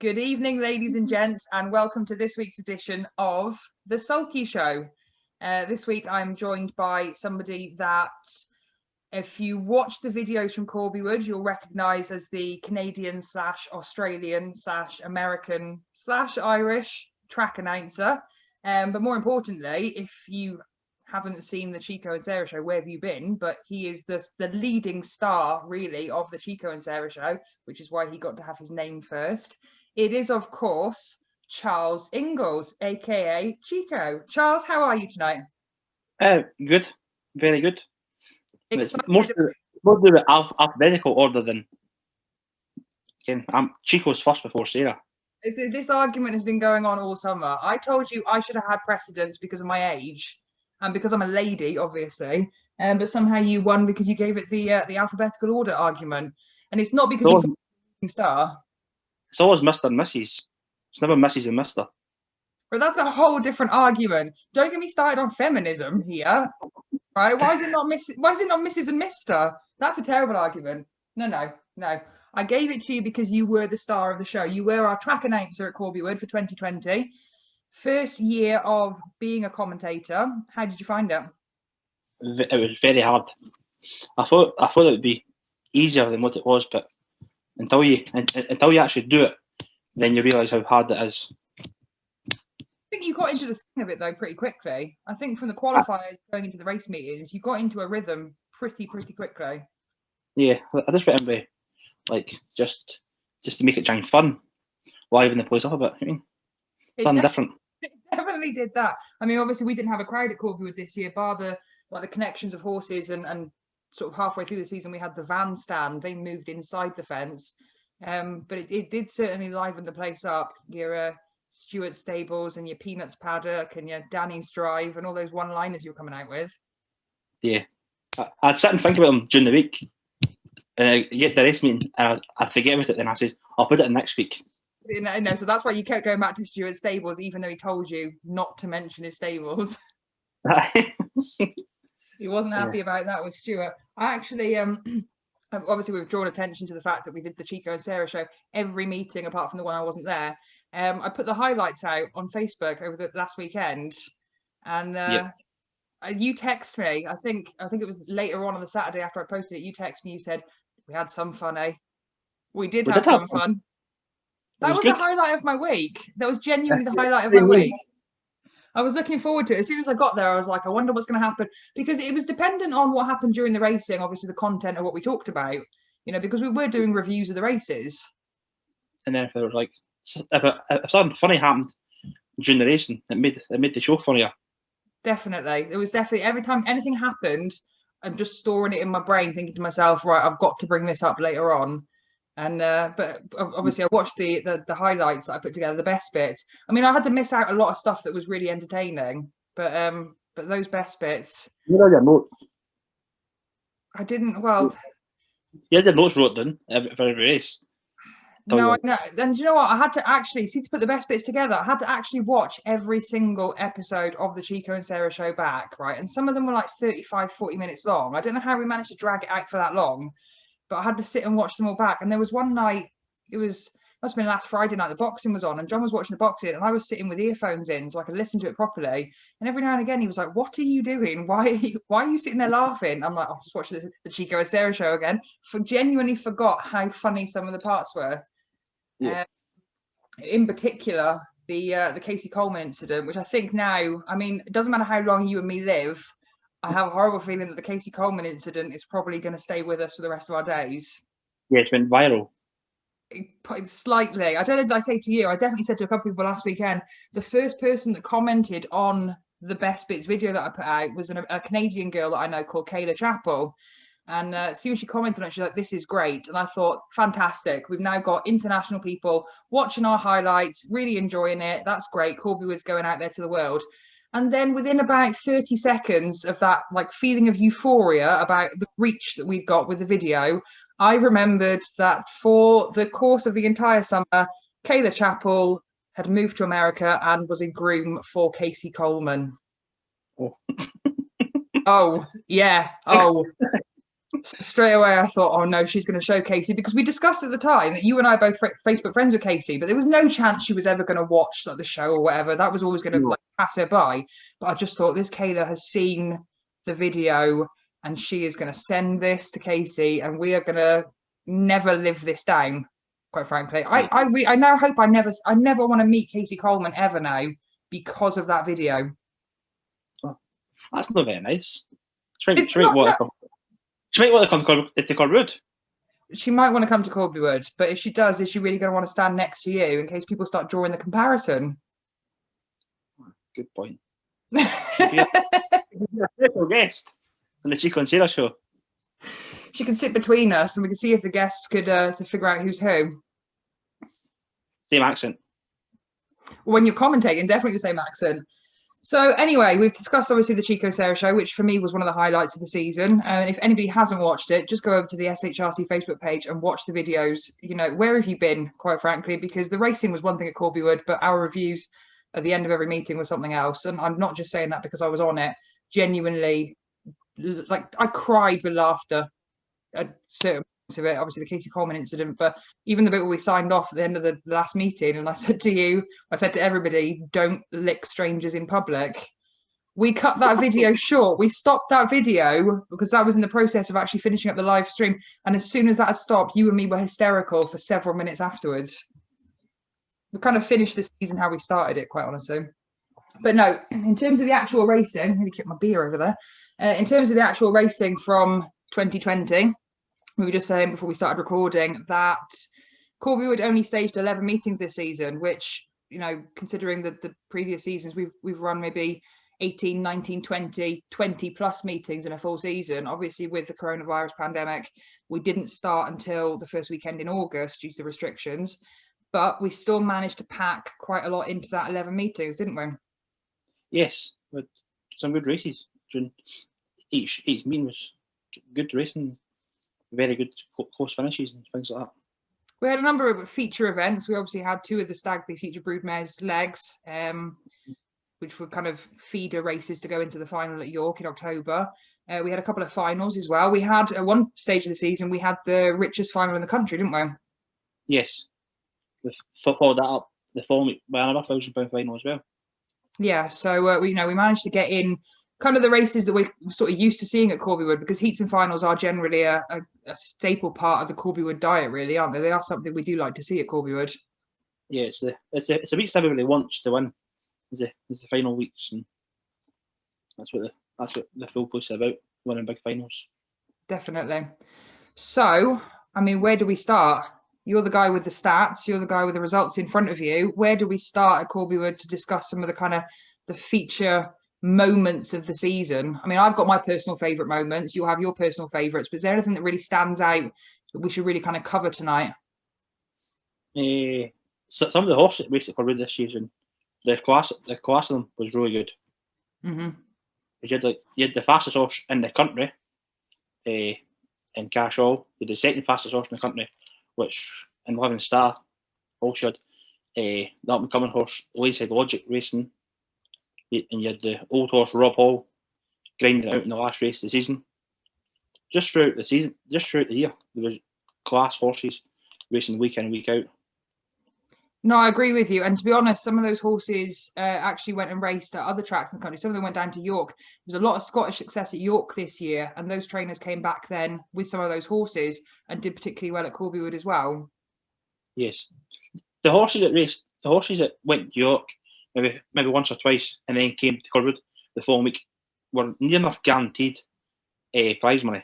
Good evening, ladies and gents, and welcome to this week's edition of The Sulky Show. This week I'm joined by somebody that, if you watch the videos from Corbiewood, you'll recognise as the Canadian / Australian / American / Irish track announcer. But more importantly, if you haven't seen the Chico and Sarah show, where have you been? But he is the leading star, really, of the Chico and Sarah show, which is why he got to have his name first. It is, of course, Charles Inglis, aka Chico. Charles, how are you tonight? Good, very good. Excited. It's more do it alphabetical order than. I'm Chico's first before Sarah. This argument has been going on all summer. I told you I should have had precedence because of my age and because I'm a lady, obviously. But somehow you won because you gave it the alphabetical order argument, and it's not because you're a star. It's always Mr. and Mrs. It's never Mrs. and Mr. But that's a whole different argument. Don't get me started on feminism here, right? Why is it not Mrs. and Mr.? That's a terrible argument. No. I gave it to you because you were the star of the show. You were our track announcer at Corbiewood for 2020. First year of being a commentator. How did you find it? It was very hard. I thought it would be easier than what it was, but until you actually do it, then you realise how hard it is. I think you got into the swing of it though pretty quickly. I think from the qualifiers going into the race meetings, you got into a rhythm pretty quickly. Yeah, I just went in with like just to make it giant fun, liven the place up a bit. I mean, something different. It definitely did that. I mean, obviously we didn't have a crowd at Corbiewood this year, bar the connections of horses and sort of halfway through the season we had the van stand. They moved inside the fence, but it did certainly liven the place up. Your Stewart Stables and your Peanuts Paddock and your Danny's Drive and all those one-liners you're coming out with. Yeah, I'd sit and think about them during the week, and I get the race meeting and I forget about it. Then I says I'll put it in next week. No, so that's why you kept going back to Stewart Stables, even though he told you not to mention his stables. He wasn't happy about that with Stuart. I actually, obviously we've drawn attention to the fact that we did the Chico and Sarah show every meeting apart from the one I wasn't there. I put the highlights out on Facebook over the last weekend, and you text me. I think it was later on the Saturday after I posted it. You text me. You said we had some fun, eh? We did have some fun. That was the highlight of my week. That was genuinely the highlight of my week. I was looking forward to it. As soon as I got there, I was like, I wonder what's going to happen, because it was dependent on what happened during the racing. Obviously, the content of what we talked about, because we were doing reviews of the races. And then if there was like, if something funny happened during the racing, it made the show funnier. Definitely, it was definitely every time anything happened, I'm just storing it in my brain, thinking to myself, right, I've got to bring this up later on. And but obviously I watched the highlights that I put together, the best bits. I mean, I had to miss out a lot of stuff that was really entertaining, but those best bits. You know your notes. I didn't. Well, you had your notes wrote down for every race. No, I know. And you know what? I had to actually to put the best bits together. I had to actually watch every single episode of the Chico and Sarah show back, right? And some of them were like 35, 40 minutes long. I don't know how we managed to drag it out for that long. But I had to sit and watch them all back. And there was one night, must have been last Friday night, the boxing was on and John was watching the boxing and I was sitting with earphones in so I could listen to it properly. And every now and again he was like, what are you doing? Why are you sitting there laughing? I'm like, I'll just watch the Chico and Sarah show again. Genuinely forgot how funny some of the parts were. Yeah. In particular, the Casey Coleman incident, which I think now, I mean, it doesn't matter how long you and me live, I have a horrible feeling that the Casey Coleman incident is probably going to stay with us for the rest of our days. Yeah, it's been viral. Slightly. I don't know, did I say to you, I definitely said to a couple of people last weekend, the first person that commented on the Best Bits video that I put out was a Canadian girl that I know called Kayla Chappell. And see when she commented on it, she's like, this is great. And I thought, fantastic. We've now got international people watching our highlights, really enjoying it. That's great. Corbiewood's going out there to the world. And then within about 30 seconds of that feeling of euphoria about the reach that we'd got with the video, I remembered that for the course of the entire summer, Kayla Chappell had moved to America and was a groom for Casey Coleman. Oh, oh yeah. Oh. Straight away, I thought, oh no, she's going to show Casey, because we discussed at the time that you and I are both Facebook friends with Casey, but there was no chance she was ever going to watch like the show or whatever. That was always going to like pass her by. But I just thought, this Kayla has seen the video and she is going to send this to Casey, and we are going to never live this down. Quite frankly, I now hope I never want to meet Casey Coleman ever now because of that video. Oh, that's not very nice. She might want to come to Corbiewood. She might want to come to Corbiewood, but if she does, is she really going to want to stand next to you in case people start drawing the comparison? Good point. She'll be a special guest on the Chico and Sarah show. She can sit between us, and we can see if the guests could to figure out who's who. Same accent. When you're commentating, definitely the same accent. So anyway, we've discussed obviously the Chico and Sarah show, which for me was one of the highlights of the season. And if anybody hasn't watched it, just go over to the SHRC Facebook page and watch the videos. You know, where have you been, quite frankly? Because the racing was one thing at Corbiewood, but our reviews at the end of every meeting was something else. And I'm not just saying that because I was on it. Genuinely, like, I cried with laughter at certain points of it. Obviously the Casey Coleman incident, but even the bit where we signed off at the end of the last meeting, and I said to everybody, don't lick strangers in public. We cut that video short. We stopped that video because that was in the process of actually finishing up the live stream, and as soon as that had stopped, you and me were hysterical for several minutes afterwards. We kind of finished the season how we started it, quite honestly. But no, in terms of the actual racing, let me keep my beer over there. In terms of the actual racing from 2020, we were just saying before we started recording that Corbiewood only staged 11 meetings this season, which, you know, considering that the previous seasons we've run maybe 18, 19, 20 plus meetings in a full season. Obviously with the coronavirus pandemic, we didn't start until the first weekend in August due to the restrictions, but we still managed to pack quite a lot into that 11 meetings, didn't we? Yes, with some good races. Each meeting was good racing, very good close finishes and things like that. We had a number of feature events. We obviously had two of the Stagby Feature Broodmares legs, which were kind of feeder races to go into the final at York in October. We had a couple of finals as well. We had at one stage of the season, we had the richest final in the country, didn't we? Yes. We followed that up the following week by another £1,000 final as well. Yeah, so we managed to get in kind of the races that we're sort of used to seeing at Corbiewood, because heats and finals are generally a staple part of the Corbiewood diet, really, aren't they? They are something we do like to see at Corbiewood. Yeah, it's a week everybody wants to win. Is the final weeks, and that's what the full push is about, winning big finals. Definitely. So, I mean, where do we start? You're the guy with the stats. You're the guy with the results in front of you. Where do we start at Corbiewood to discuss some of the kind of the feature moments of the season? I mean, I've got my personal favourite moments. You'll have your personal favourites, but is there anything that really stands out that we should really kind of cover tonight? So some of the horses that raced at Corbiewood this season, the class of them was really good. Mm-hmm. You had the fastest horse in the country, in Cash All. You had the second fastest horse in the country, which in Living Star also had the up and coming horse Layside Logic racing, and you had the old horse Rob Hall grinding it out in the last race of the season. Just throughout the year, there was class horses racing week in and week out. No, I agree with you. And to be honest, some of those horses actually went and raced at other tracks in the country. Some of them went down to York. There was a lot of Scottish success at York this year, and those trainers came back then with some of those horses and did particularly well at Corbiewood as well. Yes. The horses that went to York maybe once or twice and then came to Corbiewood the following week were near enough guaranteed prize money.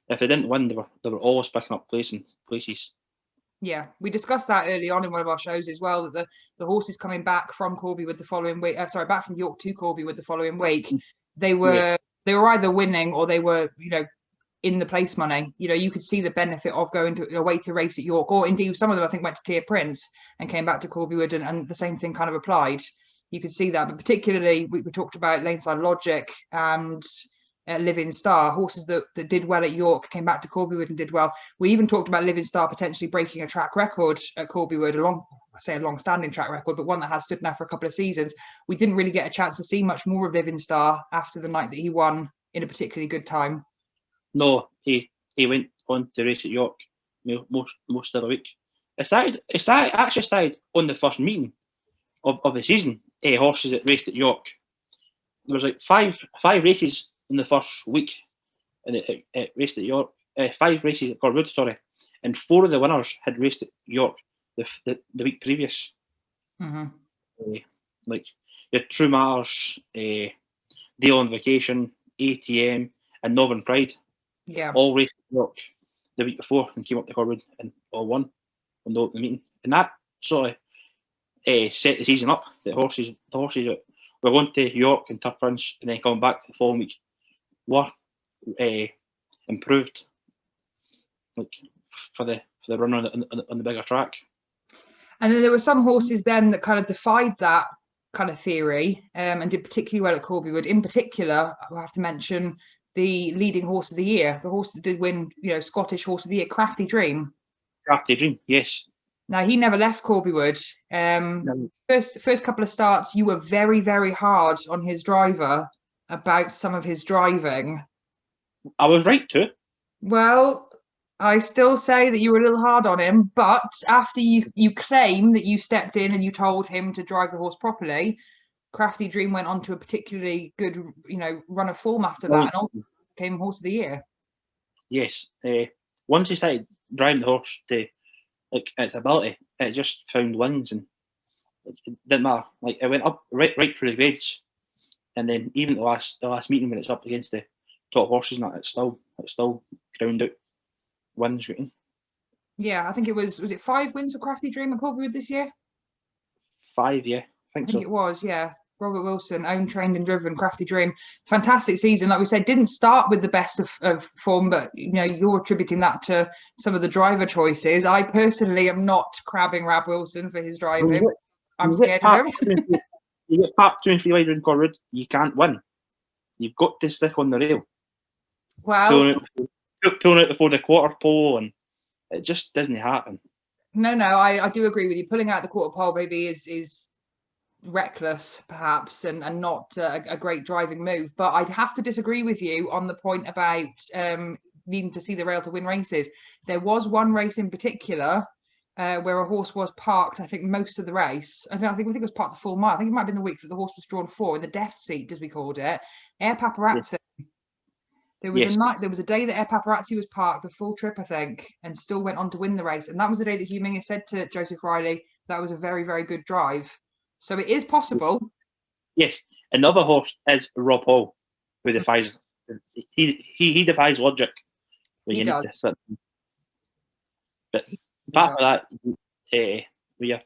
If they didn't win, they were always picking up places. Yeah, we discussed that early on in one of our shows as well, that the horses coming back from Corbiewood the following week, back from York to Corbiewood the following week, they were either winning or they were, in the place money. You could see the benefit of going away to race at York, or indeed some of them I think went to Tier Prince and came back to Corbiewood, and the same thing kind of applied. You could see that, but particularly we talked about Laneside Logic and Living Star, horses that did well at York came back to Corbiewood and did well. We even talked about Living Star potentially breaking a track record at Corbiewood, a long-standing track record, but one that has stood now for a couple of seasons. We didn't really get a chance to see much more of Living Star after the night that he won in a particularly good time. No, he went on to race at York most of the week. It actually started on the first meeting of the season. Horses that raced at York. There was like five races in the first week, and it raced at York. 5 races at Corbiewood, sorry, and 4 of the winners had raced at York the week previous. Like your True Matters, Deal on Vacation, ATM, and Northern Pride. Yeah. All raced at York the week before and came up to Corbiewood and all won on the opening meeting. And that sort of set the season up. The horses that were going to York and Turf Prince and then coming back the following week were improved, like for the run on the bigger track. And then there were some horses then that kind of defied that kind of theory and did particularly well at Corbiewood. In particular, I have to mention the leading horse of the year, the horse that did win, Scottish Horse of the Year, Crafty Dream. Crafty Dream, yes. Now, he never left Corbiewood. No. First couple of starts, you were very, very hard on his driver about some of his driving. I was right too. Well, I still say that you were a little hard on him, but after you claim that you stepped in and you told him to drive the horse properly, Crafty Dream went on to a particularly good, run of form after that, and also became Horse of the Year. Yes. Once he started driving the horse to its ability, it just found wins, and it didn't matter. Like, it went up right through the grades, and then even the last meeting when it's up against the top horses, and that it's still ground out wins. Yeah, I think it was it 5 wins for Crafty Dream at Corbiewood this year? 5, yeah. I think so. It was, yeah. Robert Wilson, owned, trained and driven, Crafty Dream. Fantastic season. Like we said, didn't start with the best of form, but you're attributing that to some of the driver choices. I personally am not crabbing Rab Wilson for his driving. I'm scared of him. You get part 2 and 3 wider in Corbiewood, you can't win. You've got to stick on the rail. Well, pulling out before the quarter pole, and it just doesn't happen. No, I do agree with you. Pulling out the quarter pole maybe is reckless, perhaps, and not a great driving move. But I'd have to disagree with you on the point about needing to see the rail to win races. There was one race in particular where a horse was parked, I think, most of the race. I think it was parked the full mile. I think it might have been the week that the horse was drawn 4 in the death seat, as we called it. Air Paparazzi. Yes. There was a day that Air Paparazzi was parked the full trip, I think, and still went on to win the race. And that was the day that Hugh Mingus said to Joseph Riley that was a very, very good drive. So it is possible. Yes. Another horse is Rob Hall, who defies he defies logic. He does. But apart from that,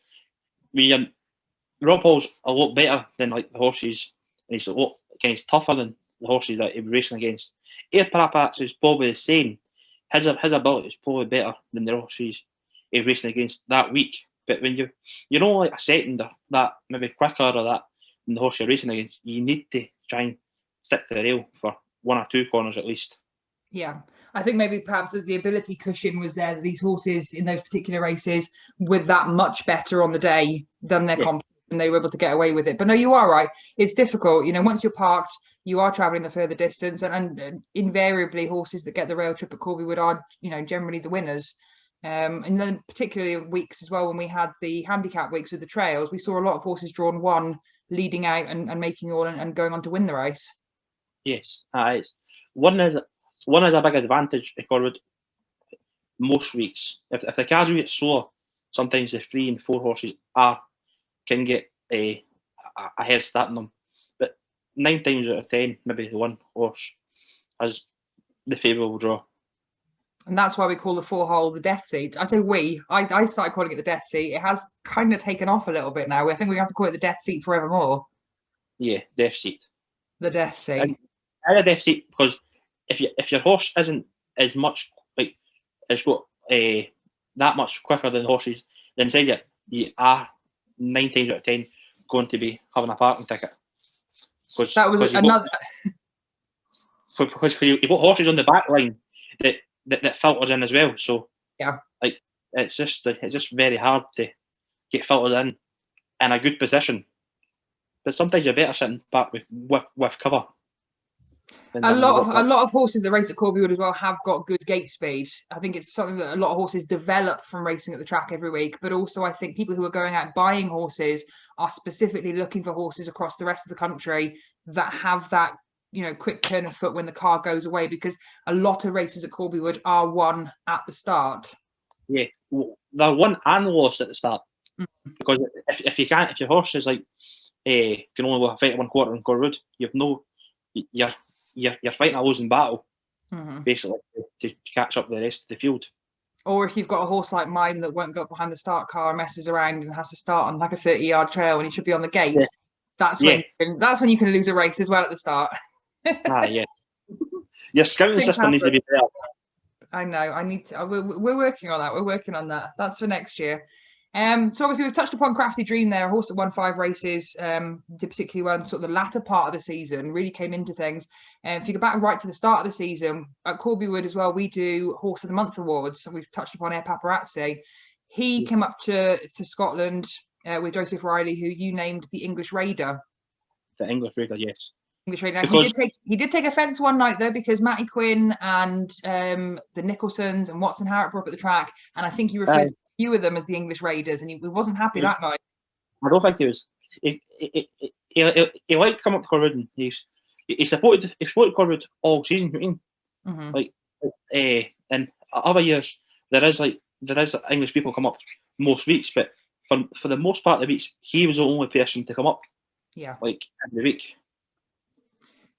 Rob Hall's a lot better than like the horses, and he's a lot tougher than the horses that he was racing against. Air Paparazzi is probably the same. His ability is probably better than the horses he was racing against that week. But when like a second or that, maybe quicker or that than the horse you're racing against, you need to try and stick to the rail for 1 or 2 corners at least. Yeah, I think maybe perhaps the ability cushion was there, that these horses in those particular races were that much better on the day than their competition, and they were able to get away with it. But no, you are right. It's difficult. Once you're parked, you are travelling the further distance, and invariably horses that get the rail trip at Corbiewood are, generally the winners. And then particularly weeks as well, when we had the handicap weeks with the trails, we saw a lot of horses drawn 1 leading out and making all and going on to win the race. Yes, one is a big advantage at Corbiewood most weeks. If the cars get slow, sometimes the 3 and 4 horses can get a head start on them. But 9 times out of 10, maybe the 1 horse has the favourable draw. And that's why we call the 4-hole the death seat. I say I started calling it the death seat. It has kind of taken off a little bit now. I think we have to call it the death seat forevermore. Yeah, death seat. The death seat. And a death seat, because if your horse isn't as much it's got that much quicker than the horses, then inside you are 9 times out of 10 going to be having a parking ticket. That was another. Because you've got horses on the back line that filters in as well. So yeah, it's just very hard to get filtered in a good position. But sometimes you're better sitting back with cover. A lot of horses that race at Corbiewood as well have got good gate speed. I think it's something that a lot of horses develop from racing at the track every week. But also, I think people who are going out buying horses are specifically looking for horses across the rest of the country that have that, quick turn of foot when the car goes away. Because a lot of races at Corbiewood are won at the start. Yeah, well, they're won and lost at the start. Because if your horse is like can only fight 1/4 in Corbiewood, you're fighting a losing battle, basically, to catch up the rest of the field. Or if you've got a horse like mine that won't go behind the start car and messes around and has to start on like a 30-yard trail when he should be on the gate, that's when you can lose a race as well at the start. Yeah. Your scouting system needs to be better. I know. I need to. We're working on that. We're working on that. That's for next year. So obviously we've touched upon Crafty Dream there, a horse that won 5 races, did particularly well in sort of the latter part of the season, really came into things. If you go back right to the start of the season, at Corbiewood as well, we do Horse of the Month awards. So we've touched upon Air Paparazzi. He came up to Scotland with Joseph Riley, who you named the English Raider. The English Raider, yes. English Raider. He did take offence one night though, because Matty Quinn and the Nicholsons and Watson Harrop were up at the track, and I think he referred to a few of them as the English Raiders, and he wasn't happy that night. I don't think he was. He liked to come up to Corbiewood, and he supported Corbiewood all season. In other years there is English people come up most weeks, but for the most part of the weeks he was the only person to come up. Yeah. Every week.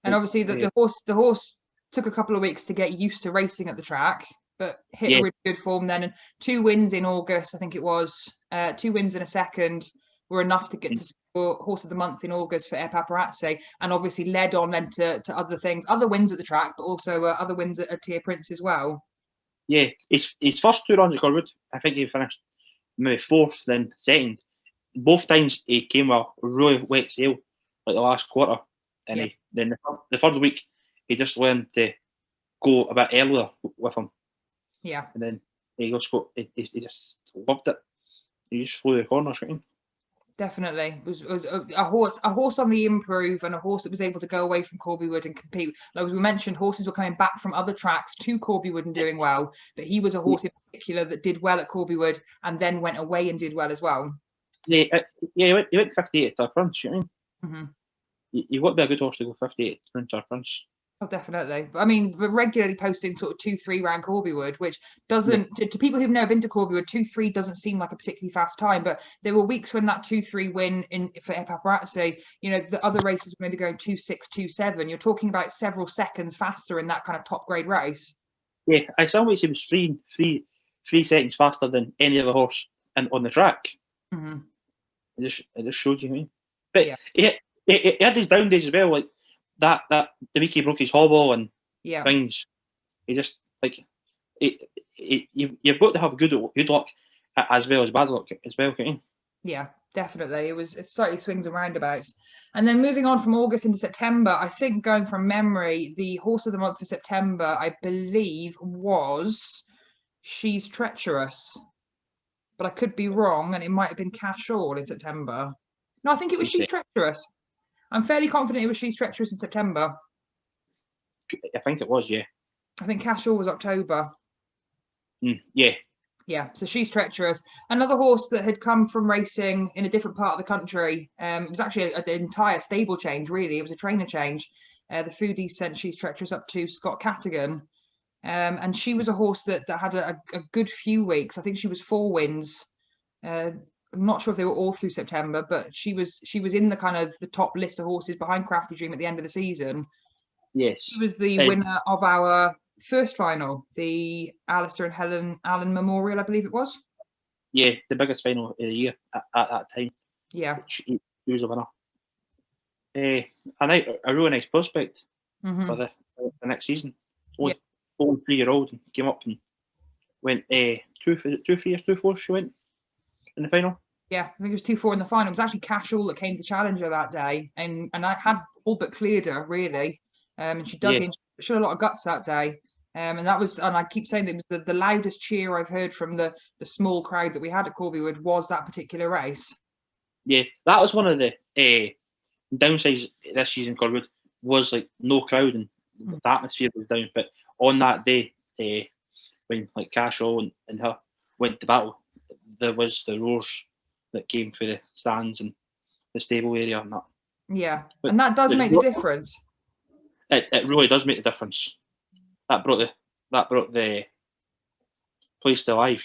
And obviously the horse took a couple of weeks to get used to racing at the track, but hit a really good form then. And 2 wins in August, I think it was, 2 wins in a second were enough to get to score Horse of the Month in August for Air Paparazzi, and obviously led on then to other things, other wins at the track, but also other wins at Tier Prince as well. Yeah, his first 2 runs at Corbiewood, I think he finished maybe 4th, then 2nd. Both times he came with a really wet sail, like the last quarter. And then the 3rd week, he just learned to go a bit earlier with him. Yeah. And then he just loved it. He just flew the corners, right? Definitely. It was a horse on the improve, and a horse that was able to go away from Corbiewood and compete. Like we mentioned, horses were coming back from other tracks to Corbiewood and doing well, but he was a horse in particular that did well at Corbiewood and then went away and did well as well. Yeah, he went 58 to a Prince, you know what I mean? You've got to be a good horse to go 58 to a Prince. Oh, definitely. I mean, we're regularly posting sort of 2-3 round Corbiewood, which doesn't, to people who've never been to Corbiewood, 2-3 doesn't seem like a particularly fast time. But there were weeks when that 2-3 win for Air Paparazzi, the other races were maybe going 2-6, 2-7. You're talking about several seconds faster in that kind of top grade race. Yeah, I some ways he was 3 seconds faster than any other horse on the track. It just showed you, I mean. But he had his down days as well, like that the week he broke his hobble and things. He just you've got to have good luck as well as bad luck as well, can't you? Yeah, definitely. It slightly swings and roundabouts. And then moving on from August into September, I think going from memory, the Horse of the Month for September, I believe, was She's Treacherous. But I could be wrong, and it might have been Cash All in September. No, I think it was She's Treacherous. I'm fairly confident it was She's Treacherous in September. I think it was, yeah. I think Cash All was October. Yeah. Yeah, so She's Treacherous. Another horse that had come from racing in a different part of the country. It was actually an entire stable change, really. It was a trainer change. The Foodies sent She's Treacherous up to Scott Cadogan. And she was a horse that had a good few weeks. I think she was 4 wins. I'm not sure if they were all through September, but she was in the kind of the top list of horses behind Crafty Dream at the end of the season. Yes. She was the winner of our first final, the Alistair and Helen Allen Memorial, I believe it was. Yeah, the biggest final of the year at that time. Yeah. She was a winner. A really nice prospect for the next season. Only 3-year-old, and came up and went 2-4 she went in the final. Yeah, I think it was 2-4 in the final. It was actually Cash All that came to challenge her that day, and I had all but cleared her, really. And she dug in. She showed a lot of guts that day. And I keep saying that it was the loudest cheer I've heard from the small crowd that we had at Corbiewood was that particular race. Yeah, that was one of the downsides this season, Corbiewood, was like no crowd, and the atmosphere was down. But on that day, when like Cashel and her went to battle, there was the roars that came through the stands and the stable area and that. Yeah, But and that does make the difference. It really does make a difference. That brought the place to life.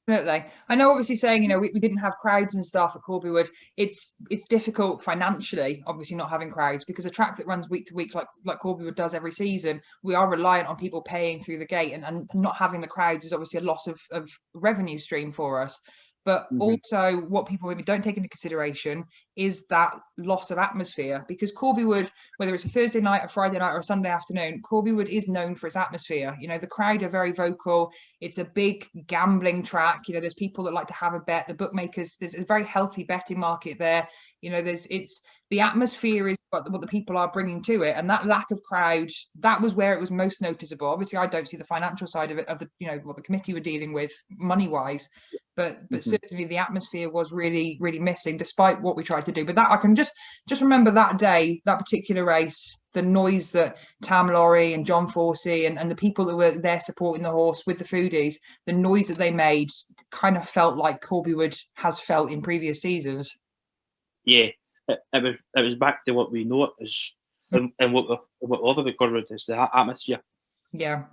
Definitely. I know, obviously, saying, you know, we didn't have crowds and stuff at Corbiewood. It's difficult financially, obviously, not having crowds, because a track that runs week to week like Corbiewood does every season, we are reliant on people paying through the gate, and not having the crowds is obviously a loss of revenue stream for us. But also, what people maybe don't take into consideration is that loss of atmosphere, because Corbiewood, whether it's a Thursday night, a Friday night, or a Sunday afternoon, Corbiewood is known for its atmosphere. You know, the crowd are very vocal. It's a big gambling track. You know, there's people that like to have a bet. The bookmakers, there's a very healthy betting market there. You know, the atmosphere is what the people are bringing to it, and that lack of crowd, that was where it was most noticeable. Obviously, I don't see the financial side of it, of the, you know, what the committee were dealing with money wise, but certainly the atmosphere was really, really missing, despite what we tried to do. But that, I can just remember that day, that particular race, the noise that Tam Laurie and John Forsey and the people that were there supporting the horse with the foodies, the noise that they made kind of felt like Corbiewood has felt in previous seasons. Yeah, it was back to what we know it is, and what love about Corbiewood is the atmosphere. Yeah.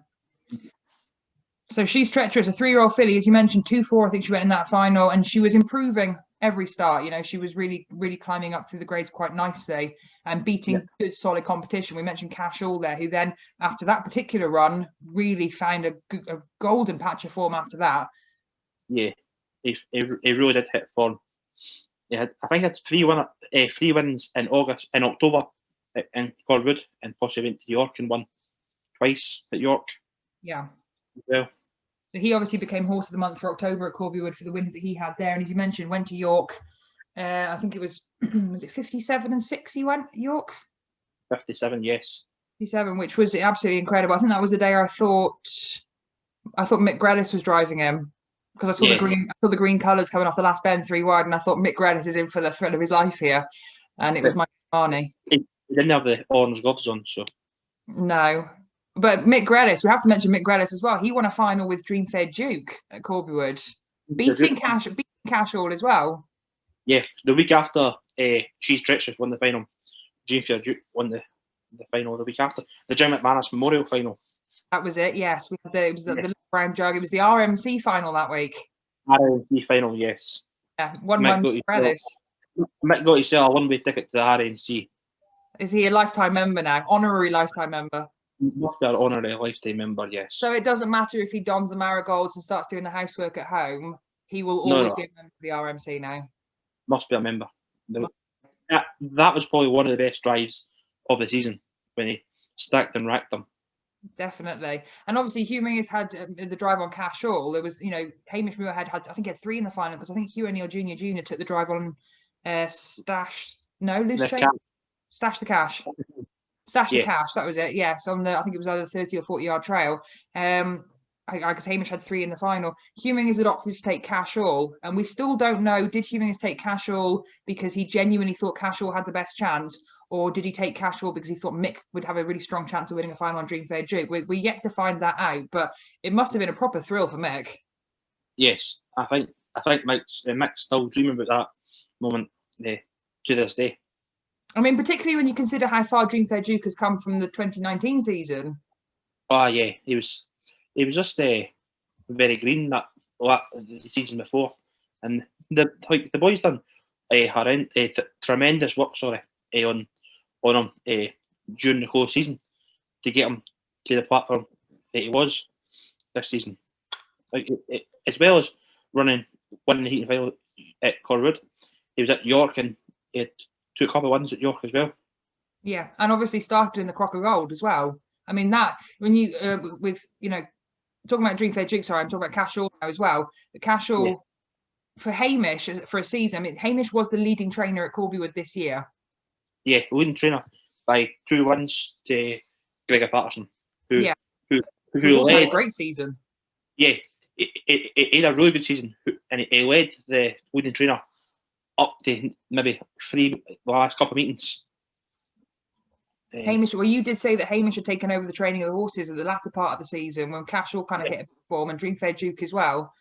So she's treacherous, a 3-year-old filly, as you mentioned, 2-4. I think she went in that final, and she was improving every start. You know, she was really, really climbing up through the grades quite nicely and beating good, solid competition. We mentioned Cash All there, who then, after that particular run, really found a golden patch of form after that. Yeah, he really did hit form. I think it's 3 wins in October in Corbiewood, and possibly went to York and won twice at York. Yeah. Well, so he obviously became horse of the month for October at Corbiewood for the wins that he had there. And as you mentioned, went to York. I think it was it 57 and 6 he went at York? 57, yes. 57, which was absolutely incredible. I think that was the day I thought Mick Grelis was driving him, because I saw the green colours coming off the last bend 3 wide, and I thought Mick Grelis is in for the thrill of his life here. And it was Mike Barney. He didn't have the orange gloves on, so. No. But Mick Grelis, we have to mention Mick Grelis as well. He won a final with Dreamfair Duke at Corbiewood, beating Cash All as well. Yeah, the week after She's Treacherous won the final, Dreamfair Duke won the final the week after. The Jim McManus Memorial final. That was it, yes. It was the brown jug. It was the RMC final that week. RMC final, yes. Yeah, one Mick Grelis. Mick got himself a one-way ticket to the RMC. Is he a lifetime member now? Honorary lifetime member? He must be an honorary lifetime member, yes. So it doesn't matter if he dons the marigolds and starts doing the housework at home. He will always be a member of the RMC now. Must be a member. That was probably one of the best drives of the season, when he stacked and racked them. Definitely. And obviously Hugh Mingus had the drive on Cash All. There was, you know, Hamish Muirhead had, I think he had 3 in the final, because I think Hugh O'Neill Jr. took the drive on Stash the Cash. Stash the Cash, that was it. Yes, on I think it was either 30 or 40-yard trail. I guess Hamish had 3 in the final. Hugh Mingus had opted to take Cash All, and we still don't know, did Hugh Mingus take Cash All because he genuinely thought Cash All had the best chance, or did he take Cash All because he thought Mick would have a really strong chance of winning a final on Dreamfair Duke? We're yet to find that out, but it must have been a proper thrill for Mick. Yes, I think Mick's still dreaming about that moment to this day. I mean, particularly when you consider how far Dreamfair Duke has come from the 2019 season. Oh yeah, he was just very green that the season before, and the boys done tremendous work. On him during the whole season to get him to the platform that he was this season. As well as winning the heat final at Corbiewood, he was at York and he had took a couple of wins at York as well. Yeah, and obviously started in the Crock of Gold as well. I mean, that when you talking about Dreamfair Duke, sorry, I'm talking about Cash All now as well. The Cash All for Hamish for a season. I mean, Hamish was the leading trainer at Corbiewood this year. Yeah, leading trainer by 2 wins to Gregor Patterson, who led had a great season. Yeah, he had a really good season, and he led the leading trainer up to maybe the last couple of meetings. Hamish, well, you did say that Hamish had taken over the training of the horses at the latter part of the season when Cashel kind of hit a form and Dreamfair Duke as well.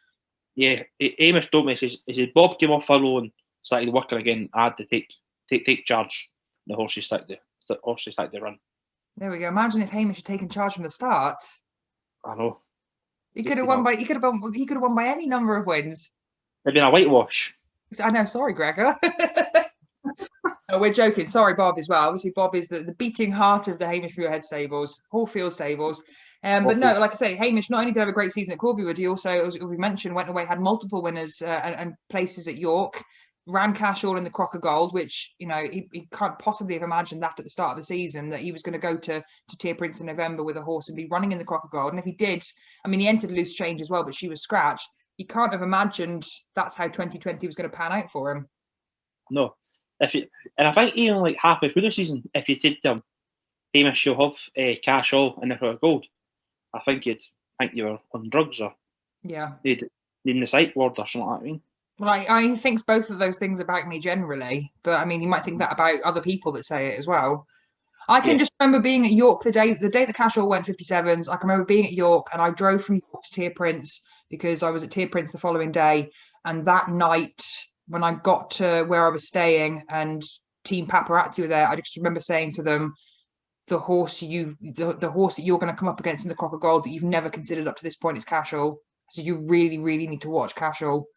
Yeah, Hamish told me, he said Bob came off furlough and started working again. I had to take charge. The horses started to run. There we go. Imagine if Hamish had taken charge from the start. I know. He could have won by any number of wins. It'd been a whitewash. I know. Sorry, Gregor. No, we're joking. Sorry, Bob, as well. Obviously, Bob is the beating heart of the Hamish Muirhead stables, Hallfield stables. But no, like I say, Hamish not only did have a great season at Corbiewood, he also, as we mentioned, went away, had multiple winners and places at York, ran Cashel in the Crocker Gold, which, you know, he can't possibly have imagined that at the start of the season, that he was going to go to Tier Prince in November with a horse and be running in the Crocker Gold. And if he did, I mean, he entered Loose Change as well, but she was scratched. You can't have imagined that's how 2020 was going to pan out for him. No. And I think even like halfway through the season, if you said to him, Hamish, you'll have Cashel in the Crocker Gold, I think you were on drugs or needing the psych ward or something like that. I mean. Well, I think both of those things about me generally, but I mean, you might think that about other people that say it as well. I can just remember being at York the day that Cashel went 57s. I can remember being at York and I drove from York to Tier Prince because I was at Tier Prince the following day. And that night, when I got to where I was staying and Team Paparazzi were there, I just remember saying to them, the horse that you're going to come up against in the Crocker Gold that you've never considered up to this point is Cashel. So you really, really need to watch Cashel,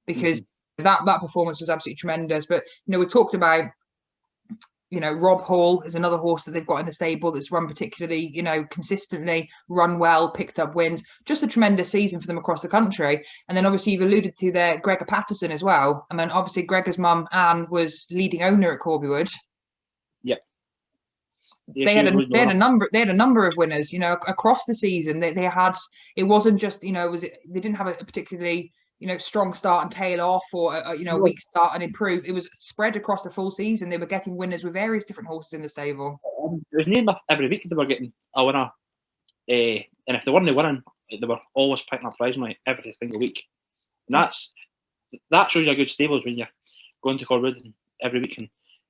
because that performance was absolutely tremendous. But, you know, we talked about, you know, Rob Hall is another horse that they've got in the stable that's run particularly, you know, consistently, run well, picked up wins. Just a tremendous season for them across the country. And then obviously you've alluded to there Gregor Patterson as well. I mean, obviously Gregor's mum, Anne, was leading owner at Corbiewood. Yep. They had a number of winners, you know, across the season. They had, it wasn't just, you know, they didn't have a particularly, you know, strong start and tail off, or you know, weak start and improve. It was spread across the full season. They were getting winners with various different horses in the stable. It was near enough every week they were getting a winner, and if they weren't winning, they were always picking up prize money every single week. And that shows you a good stables when you're going to Corbiewood every week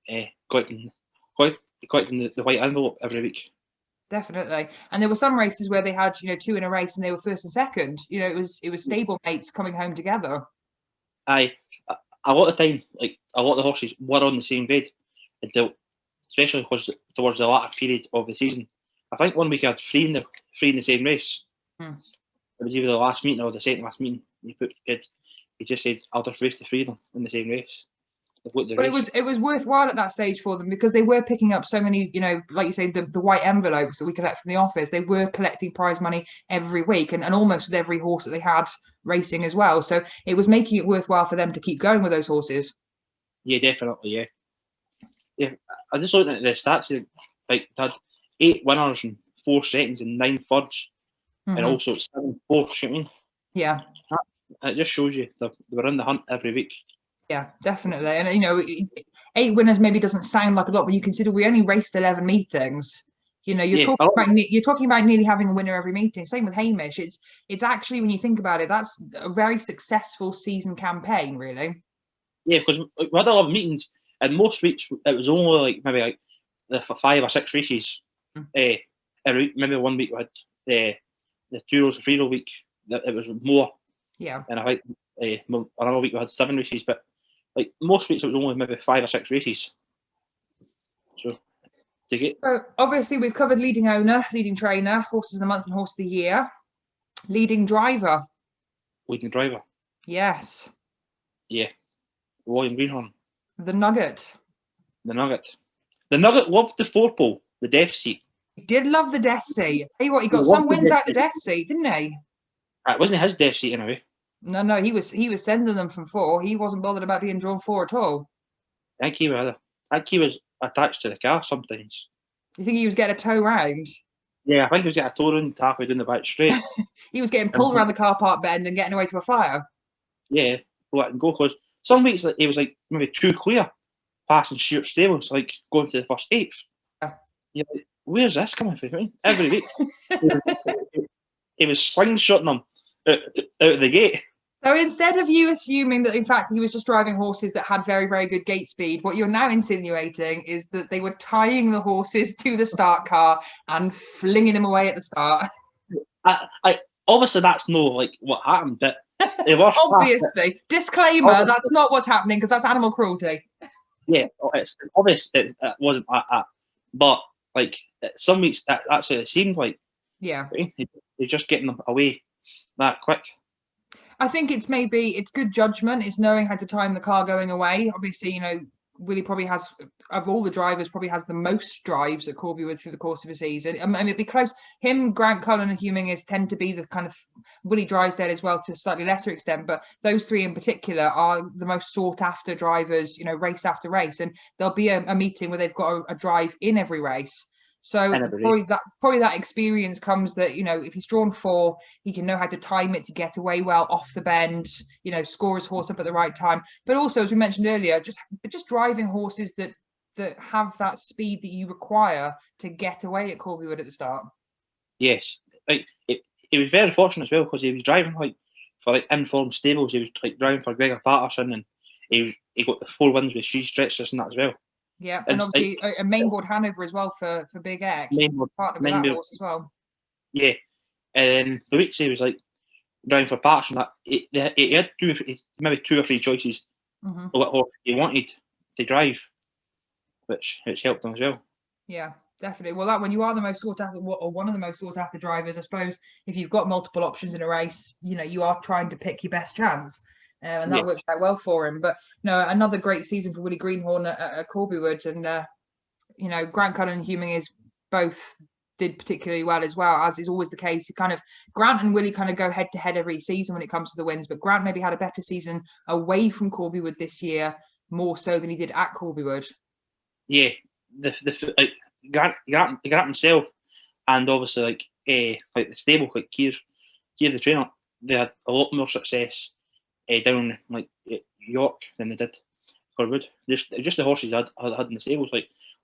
and collecting the white envelope every week. Definitely. And there were some races where they had, you know, two in a race and they were first and second. You know, it was stable mates coming home together. Aye, a lot of time, like a lot of the horses were on the same bed until, especially towards the latter period of the season. I think one week I had three in the same race. It was either the last meeting or the second last meeting. He just said, "I'll just race the three of them in the same race." But it was worthwhile at that stage for them, because they were picking up so many, you know, like you say, the white envelopes that we collect from the office. They were collecting prize money every week, and almost with every horse that they had racing as well. So it was making it worthwhile for them to keep going with those horses. Yeah, definitely. Yeah. I just looked at the stats. Like, they had 8 winners and 4 seconds and 9 thirds, and also 7 fourths. You know what I mean? Yeah. It just shows you they were in the hunt every week. Yeah, definitely. And, you know, 8 winners maybe doesn't sound like a lot, but you consider we only raced 11 meetings. You know, you're talking about nearly having a winner every meeting. Same with Hamish. It's actually, when you think about it, that's a very successful season campaign, really. Yeah, because we had a lot of meetings, and most weeks it was only like maybe like the 5 or 6 races. Every week, maybe one week we had the 2 rows and 3 row week. It was more. Yeah. And I think another week we had 7 races, but like most weeks it was only maybe 5 or 6 races. So obviously we've covered leading owner, leading trainer, horses of the month and horse of the year. Leading driver. Leading driver. Yes. Yeah. William Greenhorn. The Nugget. The Nugget. The Nugget loved the 4-pole, the death seat. He did love the death seat. Tell you what, he got some wins out the death seat, didn't he? It wasn't his death seat anyway. No, he was sending them from 4. He wasn't bothered about being drawn 4 at all. I think he was attached to the car sometimes. You think he was getting a tow round? Yeah, I think he was getting a tow round halfway down the back straight. He was getting pulled around the car park bend and getting away to a fire. Yeah, let him go, because some weeks he was like maybe 2 clear, passing Stuart Stables, like going to the first 8th. Yeah. You're like, where's this coming from? Every week. He was slingshotting them out of the gate. So instead of you assuming that, in fact, he was just driving horses that had very, very good gate speed, what you're now insinuating is that they were tying the horses to the start car and flinging them away at the start. I obviously that's no like what happened, but they were obviously. Disclaimer: that's not what's happening because that's animal cruelty. Yeah, it's obvious it wasn't like that, but like some weeks actually it seemed like they're just getting them away that quick. I think it's good judgment. It's knowing how to time the car going away. Obviously, Willie probably has, of all the drivers, probably has the most drives at Corbiewood through the course of a season. I mean, it'd be close. Him, Grant Cullen, and Hugh Mingus tend to be the kind of Willie Drysdale as well to a slightly lesser extent, but those three in particular are the most sought after drivers, race after race. And there'll be a meeting where they've got a drive in every race. So probably that experience comes that, if he's drawn 4, he can know how to time it to get away well off the bend, score his horse up at the right time. But also, as we mentioned earlier, just driving horses that have that speed that you require to get away at Corbiewood at the start. Yes, he was very fortunate as well because he was driving for informed stables. He was driving for Gregor Patterson, and he got the 4 wins with She's Stretchers and that as well. Yeah, and obviously a mainboard Hanover as well for Big Eck. Partnered with that horse as well. Yeah, and the weeks he was driving for Patterson, he had maybe 2 or 3 choices of what horse he wanted to drive, which helped him as well. Yeah, definitely. Well, when you are the most sought after, or one of the most sought after drivers, I suppose if you've got multiple options in a race, you are trying to pick your best chance. And that worked out well for him. But another great season for Willie Greenhorn at Corbiewood, and Grant Cullen and Hugh Mingus both did particularly well as well, as is always the case. Grant and Willie kind of go head to head every season when it comes to the wins, but Grant maybe had a better season away from Corbiewood this year, more so than he did at Corbiewood. Yeah, Grant himself, and obviously the stable, Keir the trainer, they had a lot more success down York than they did Corbiewood. Just the horses had in the stables,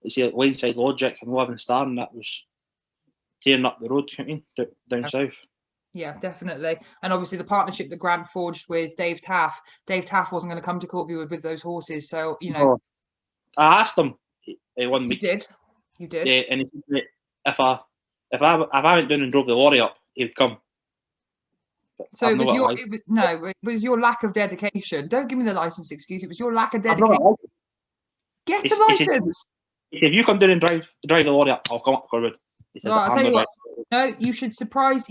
Lineside Logic and Loving Star, and that was tearing up the road, down south. Yeah, definitely. And obviously the partnership that Grant forged with Dave Taff. Dave Taff wasn't going to come to Corbiewood with those horses, so I asked him 1 week. You did. Yeah, and he said if I went down and drove the lorry up, he would come. So it was your lack of dedication. Don't give me the license excuse. It was your lack of dedication. Get a license. He said, if you come down and drive the lorry up, I'll come up to Corbiewood. He says, I'll tell you what. No, you should surprise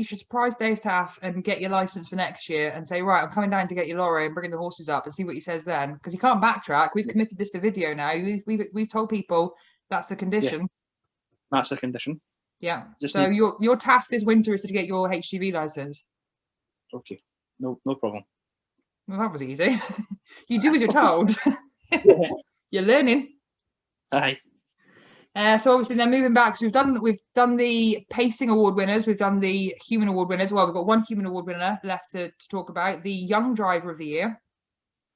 Dave Taff and get your license for next year and say, right, I'm coming down to get your lorry and bringing the horses up, and see what he says then, because he can't backtrack. We've committed this to video now. We've told people that's the condition. Yeah. That's the condition. Yeah. So your task this winter is to get your HGV license. Okay. No problem. Well, that was easy. You do as you're told. You're learning. Aye. So obviously then moving back, so we've done the pacing award winners, we've done the human award winners. Well, we've got one human award winner left to talk about, the young driver of the year.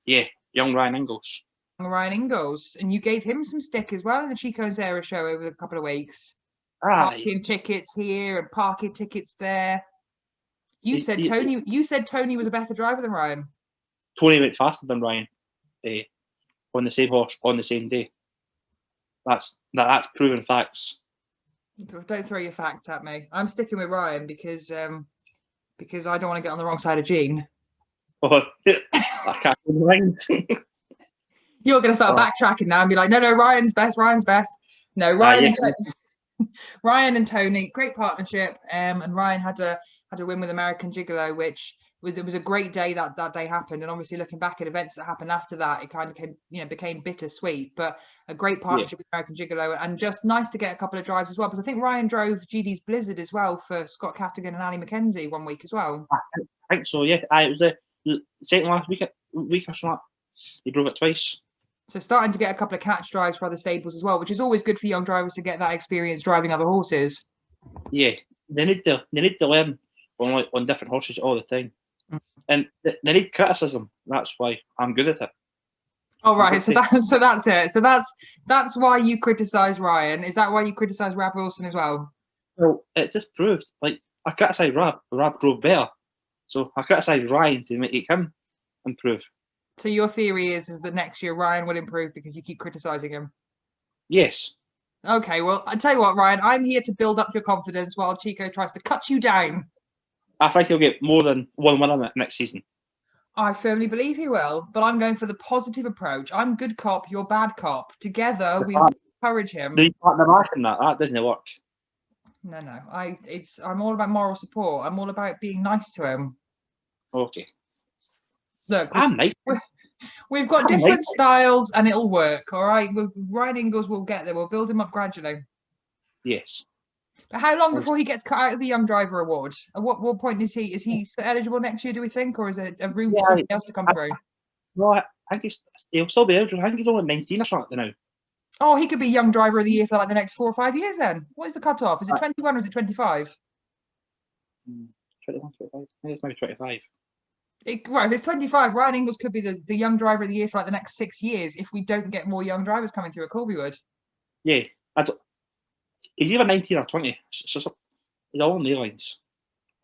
Yeah, young Ryan Ingalls. Ryan Ingalls, and you gave him some stick as well in the Chico and Sarah show over a couple of weeks. Parking tickets here and parking tickets there. You said Tony was a better driver than Ryan. Tony went faster than Ryan on the same horse on the same day. That's proven facts. Don't throw your facts at me. I'm sticking with Ryan because I don't want to get on the wrong side of Gene. Oh, I can't mind. You're going to start backtracking now and be like, no, Ryan's best. No, Ryan. Ryan and Tony, great partnership. And Ryan had a win with American Gigolo, which it was a great day that day happened. And obviously looking back at events that happened after that, it kind of became bittersweet, but a great partnership with American Gigolo, and just nice to get a couple of drives as well, because I think Ryan drove GD's Blizzard as well for Scott Cadogan and Ali McKenzie 1 week as well. I think so, yeah. It was the second last week or something. He drove it twice. So starting to get a couple of catch drives for other stables as well, which is always good for young drivers to get that experience driving other horses. Yeah, they need to learn on different horses all the time. And they need criticism. That's why I'm good at it. Oh right, so that's it. So that's why you criticise Ryan. Is that why you criticise Rab Wilson as well? Well, it's just proved. I criticise Rab. Rab drove better. So I criticise Ryan to make him improve. So your theory is that next year Ryan will improve because you keep criticising him? Yes. Okay, well, I tell you what, Ryan, I'm here to build up your confidence while Chico tries to cut you down. I think he'll get more than one winner next season. I firmly believe he will, but I'm going for the positive approach. I'm good cop, you're bad cop. Together, we will encourage him. The back in that doesn't work. No, I'm all about moral support. I'm all about being nice to him. Okay. Look, I'm nice. We've got different styles and it'll work, all right? Ryan Inglis will get there. We'll build him up gradually. Yes. But how long before he gets cut out of the Young Driver Award? At what point is he eligible next year, do we think? Or is it a room for somebody else to come through? No, I think he'll still be eligible. I think he's only 19 or something now. Oh, he could be Young Driver of the Year for like the next 4 or 5 years then. What is the cut-off? Is it 21 or is it 25? 21, 25. I think it's maybe 25. Right, if it's 25, Ryan Inglis could be the Young Driver of the Year for like the next 6 years if we don't get more young drivers coming through at Corbiewood. Yeah. He's either 19 or 20. So he's all on the lines.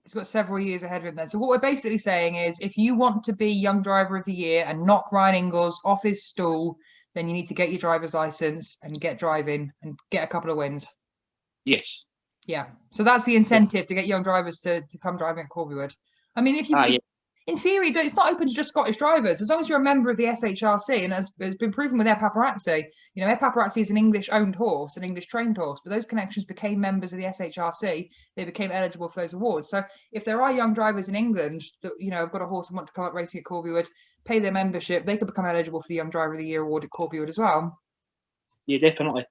He's got several years ahead of him then. So what we're basically saying is if you want to be Young Driver of the Year and knock Ryan Inglis off his stool, then you need to get your driver's license and get driving and get a couple of wins. Yes. Yeah. So that's the incentive to get young drivers to come driving at Corbiewood. I mean, in theory, it's not open to just Scottish drivers. As long as you're a member of the SHRC, and as has been proven with Air Paparazzi, Air Paparazzi is an English-owned horse, an English-trained horse, but those connections became members of the SHRC. They became eligible for those awards. So if there are young drivers in England that, have got a horse and want to come up racing at Corbiewood, pay their membership, they could become eligible for the Young Driver of the Year award at Corbiewood as well. Yeah, definitely.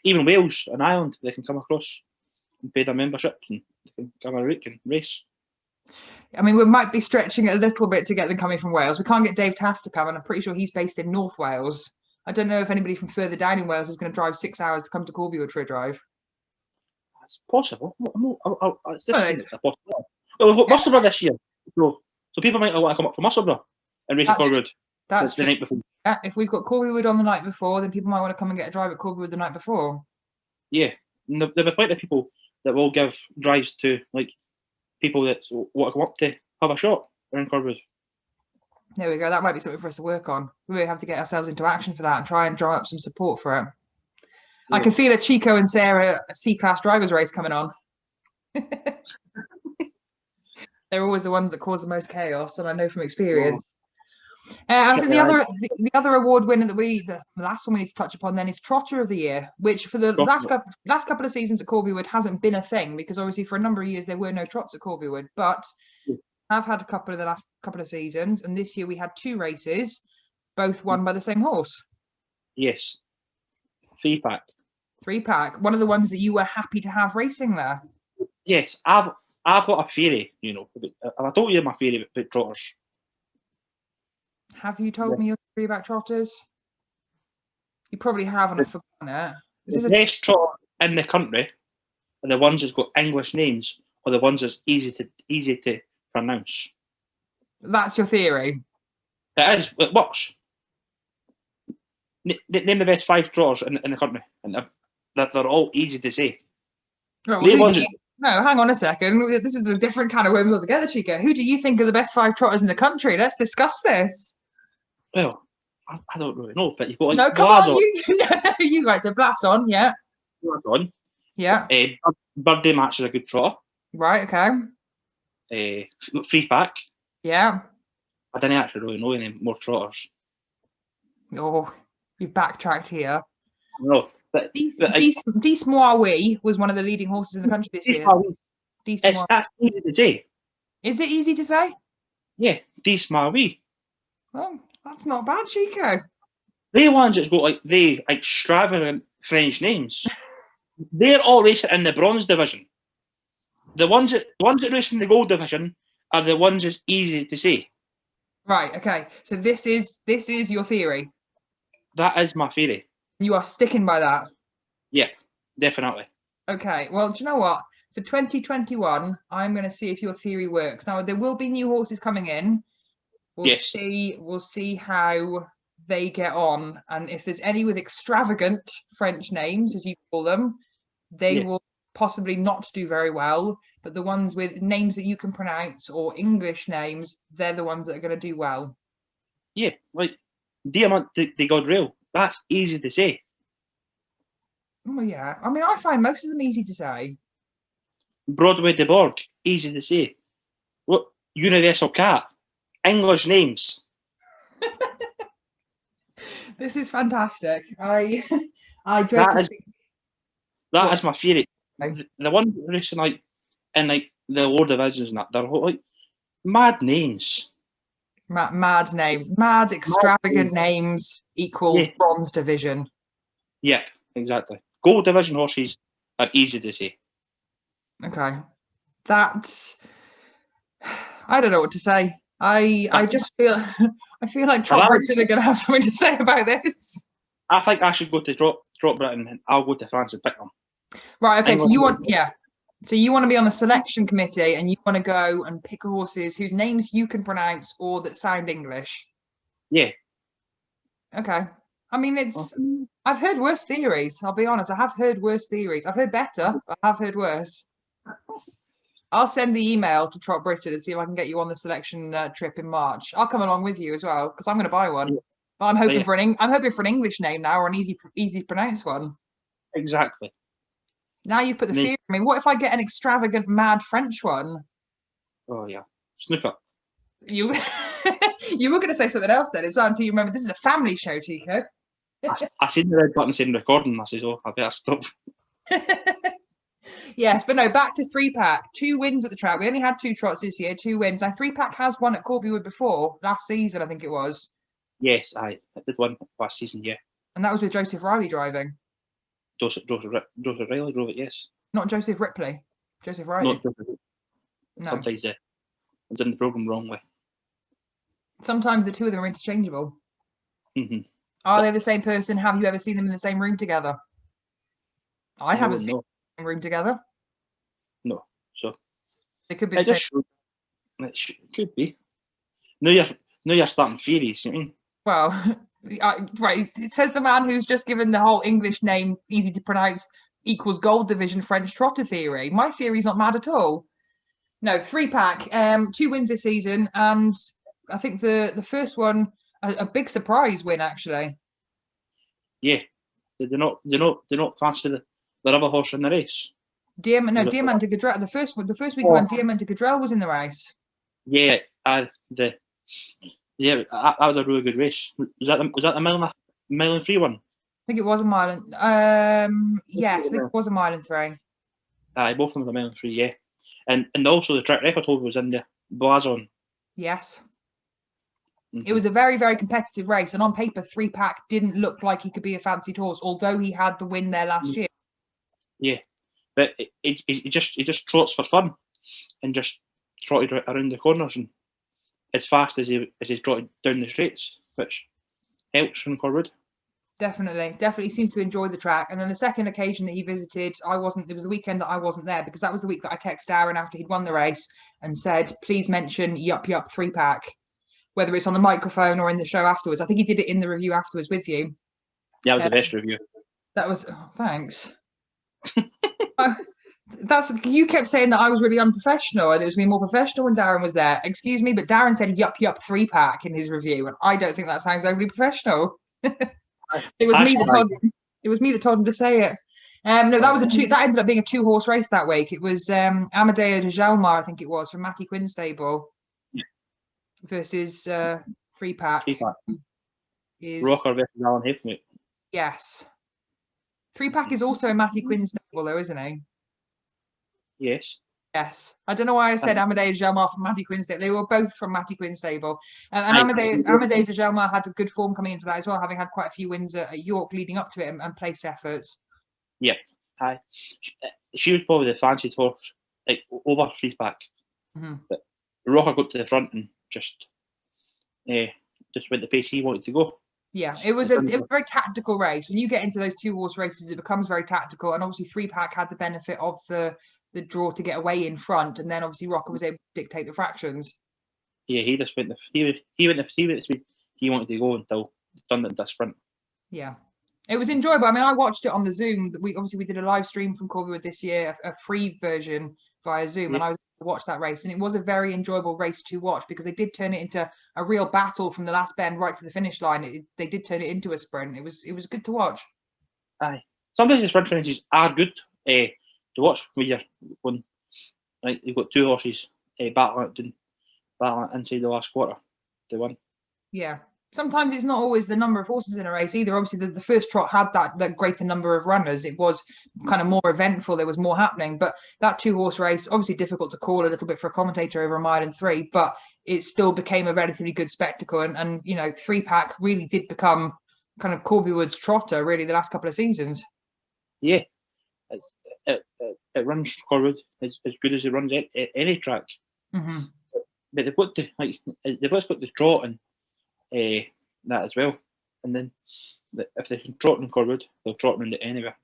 Even Wales and Ireland, they can come across and pay their membership and they can come a and race. I mean, we might be stretching it a little bit to get them coming from Wales. We can't get Dave Taft to come, and I'm pretty sure he's based in North Wales. I don't know if anybody from further down in Wales is going to drive 6 hours to come to Corbiewood for a drive. It's possible. It's just possible. Well, we've got Musselburgh this year, so people might want to come up from Musselburgh and race at Corbiewood. That's the night before. Yeah, if we've got Corbiewood on the night before, then people might want to come and get a drive at Corbiewood the night before. Yeah, and there'll be plenty of people that will give drives to people that want to come up to have a shot around Corbiewood. There we go. That might be something for us to work on. We may have to get ourselves into action for that and try and draw up some support for it. Yeah. I can feel a Chico and Sarah C-class drivers race coming on. They're always the ones that cause the most chaos, and I know from experience. I think the other award winner that the last one we need to touch upon then is Trotter of the Year, which for the last couple of seasons at Corbiewood hasn't been a thing because obviously for a number of years there were no trots at Corbiewood, but I've had a couple of the last couple of seasons, and this year we had 2 races, both won by the same horse. Yes. 3-pack. 3-pack. One of the ones that you were happy to have racing there. Yes, I've got a theory, and I told you my theory about trotters. Have you told me your theory about trotters? You probably have, and I've forgotten it. The best trotter in the country are the ones that's got English names, or the ones that's easy to pronounce. That's your theory? It is. It works. Name the best 5 trotters in the country, and they're all easy to say. Right, well, no, hang on a second. This is a different kind of worms altogether, Chica. Who do you think are the best 5 trotters in the country? Let's discuss this. Well, I don't really know, but you've got no, come on, you right. So Blast on, yeah. Blast on, yeah. Birthday Match is a good trotter. Right, okay. 3-pack. Yeah. I didn't actually really know any more trotters. Oh, you've backtracked here. No, but Dismoawi was one of the leading horses in the country this year. That's easy to say. Is it easy to say? Yeah, Dismoawi. Well, that's not bad, Chico. The ones that's got the extravagant French names, they're all racing in the bronze division. The ones that race in the gold division are the ones that's easy to say. Right. Okay. So this is your theory. That is my theory. You are sticking by that. Yeah, definitely. Okay. Well, do you know what? For 2021, I'm going to see if your theory works. Now there will be new horses coming in. We'll see how they get on, and if there's any with extravagant French names, as you call them, they will possibly not do very well. But the ones with names that you can pronounce or English names, they're the ones that are going to do well. Yeah, like Diamant de Godreau. That's easy to say. Oh yeah. I mean, I find most of them easy to say. Broadway de Borg, easy to say. What Universal Cat, English names. This is fantastic. I dread That to is think. that What? is my theory. The one racing like in like the lower divisions and that, they're like mad names. Mad names, mad extravagant names equals Yeah, bronze division. yep, exactly. Gold division horses are easy to say. Okay, that's. I don't know what to say. I just feel I feel like Trot Britain are going to have something to say about this. I think I should go to Drop Britain and I'll go to France and pick them. Right. Okay. So England, you want So you want to be on the selection committee and you want to go and pick horses whose names you can pronounce or that sound English. yeah. Okay. I mean, I've heard worse theories. I'll be honest. I have heard worse theories. I've heard better, but I have heard worse. I'll send the email to Trot Britain and see if I can get you on the selection trip in March. I'll come along with you as well because I'm going to buy one. But I'm hoping for I'm hoping for an English name now or an easy to pronounce one. Exactly. Now you've put the fear in me. What if I get an extravagant, mad French one? Oh yeah, snooker. You you were going to say something else then as well until you remember this is a family show, Chico. I seen the red button saying recording. I says, oh, I better stop. Yes, but no, back to 3-pack. 2 wins at the track. We only had 2 trots this year, 2 wins. Now 3-pack has won at Corbiewood before, last season, I think it was. Yes, I did one last season, yeah. And that was with Joseph Riley driving. Joseph Riley drove it, yes. Not Joseph Ripley. Joseph Riley. No. Sometimes I'm doing the programme wrongly. Sometimes the two of them are interchangeable. Mm-hmm. Are they the same person? Have you ever seen them in the same room together? I haven't seen them in the same room together. No, so they could be the same. It could be. No, you're starting theories. You know what I mean? Well, right. It says the man who's just given the whole English name easy to pronounce equals gold division French trotter theory. My theory's not mad at all. No, 3-pack, 2 wins this season, and I think the first one a big surprise win actually. Yeah, they're not faster the other horse in the race. Diamant de Gadrel. The first week when Diamant de Gadrel was in the race. Yeah, that was a really good race. Was that the mile and 3 one? I think it was a mile and yes, I think it was a mile and 3. Both of them were a mile and 3, yeah. And also the track record holder was in there, Blazon. Yes. Mm-hmm. It was a very, very competitive race, and on paper, 3-pack didn't look like he could be a fancied horse, although he had the win there last year. Yeah, but he just trots for fun, and just trotted around the corners and as fast as he trotted down the straights, which helps from Corbiewood. Definitely seems to enjoy the track. And then the second occasion that he visited, it was the weekend that I wasn't there because that was the week that I texted Darren after he'd won the race and said, please mention Yup 3-pack, whether it's on the microphone or in the show afterwards. I think he did it in the review afterwards with you. Yeah, it was the best review. That was, thanks. You kept saying that I was really unprofessional and it was me more professional when Darren was there. Excuse me, but Darren said Yup 3-pack in his review, and I don't think that sounds overly professional. It was me that told him to say it. No, that ended up being a 2-horse race that week. It was Amadeo de Jalmar, I think it was, from Matty Quinn's stable versus 3-pack. Rocker versus Alan Haythwaite. Yes. 3-pack is also a Matty Quinn's stable, though, isn't he? Yes. Yes. I don't know why I said Amadeo de Jalmar from Matty Quinn's stable. They were both from Matty Quinn's stable. And Amadeo de Jalmar had a good form coming into that as well, having had quite a few wins at York leading up to it and place efforts. Yeah. She was probably the fancied horse, like over 3-pack. Mm-hmm. But Rocker got to the front and just went the pace he wanted to go. Yeah, it was a very tactical race. When you get into those 2-horse races, it becomes very tactical. And obviously 3-pack had the benefit of the draw to get away in front, and then obviously Rocker was able to dictate the fractions. Yeah, he just went the speed he wanted to go until done the sprint. Yeah, it was enjoyable. I mean, I watched it on the Zoom. We did a live stream from Corbiewood this year, a free version via Zoom, and I was able to watch that race, and it was a very enjoyable race to watch because they did turn it into a real battle from the last bend right to the finish line. They did turn it into a sprint. It was good to watch. Aye, sometimes the sprint finishes are good to watch when like you've got two horses battling inside the last quarter to win. Yeah. Sometimes it's not always the number of horses in a race either. Obviously, the first trot had that greater number of runners. It was kind of more eventful. There was more happening. But that 2-horse race, obviously difficult to call a little bit for a commentator over a mile and 3, but it still became a relatively good spectacle. And 3-pack really did become kind of Corbiewood's trotter, really, the last couple of seasons. Yeah. It runs Corbiewood as good as it runs any track. Mm-hmm. But they've got the trot and that as well, and then if they can trot in Corbiewood, they'll trot around it anywhere.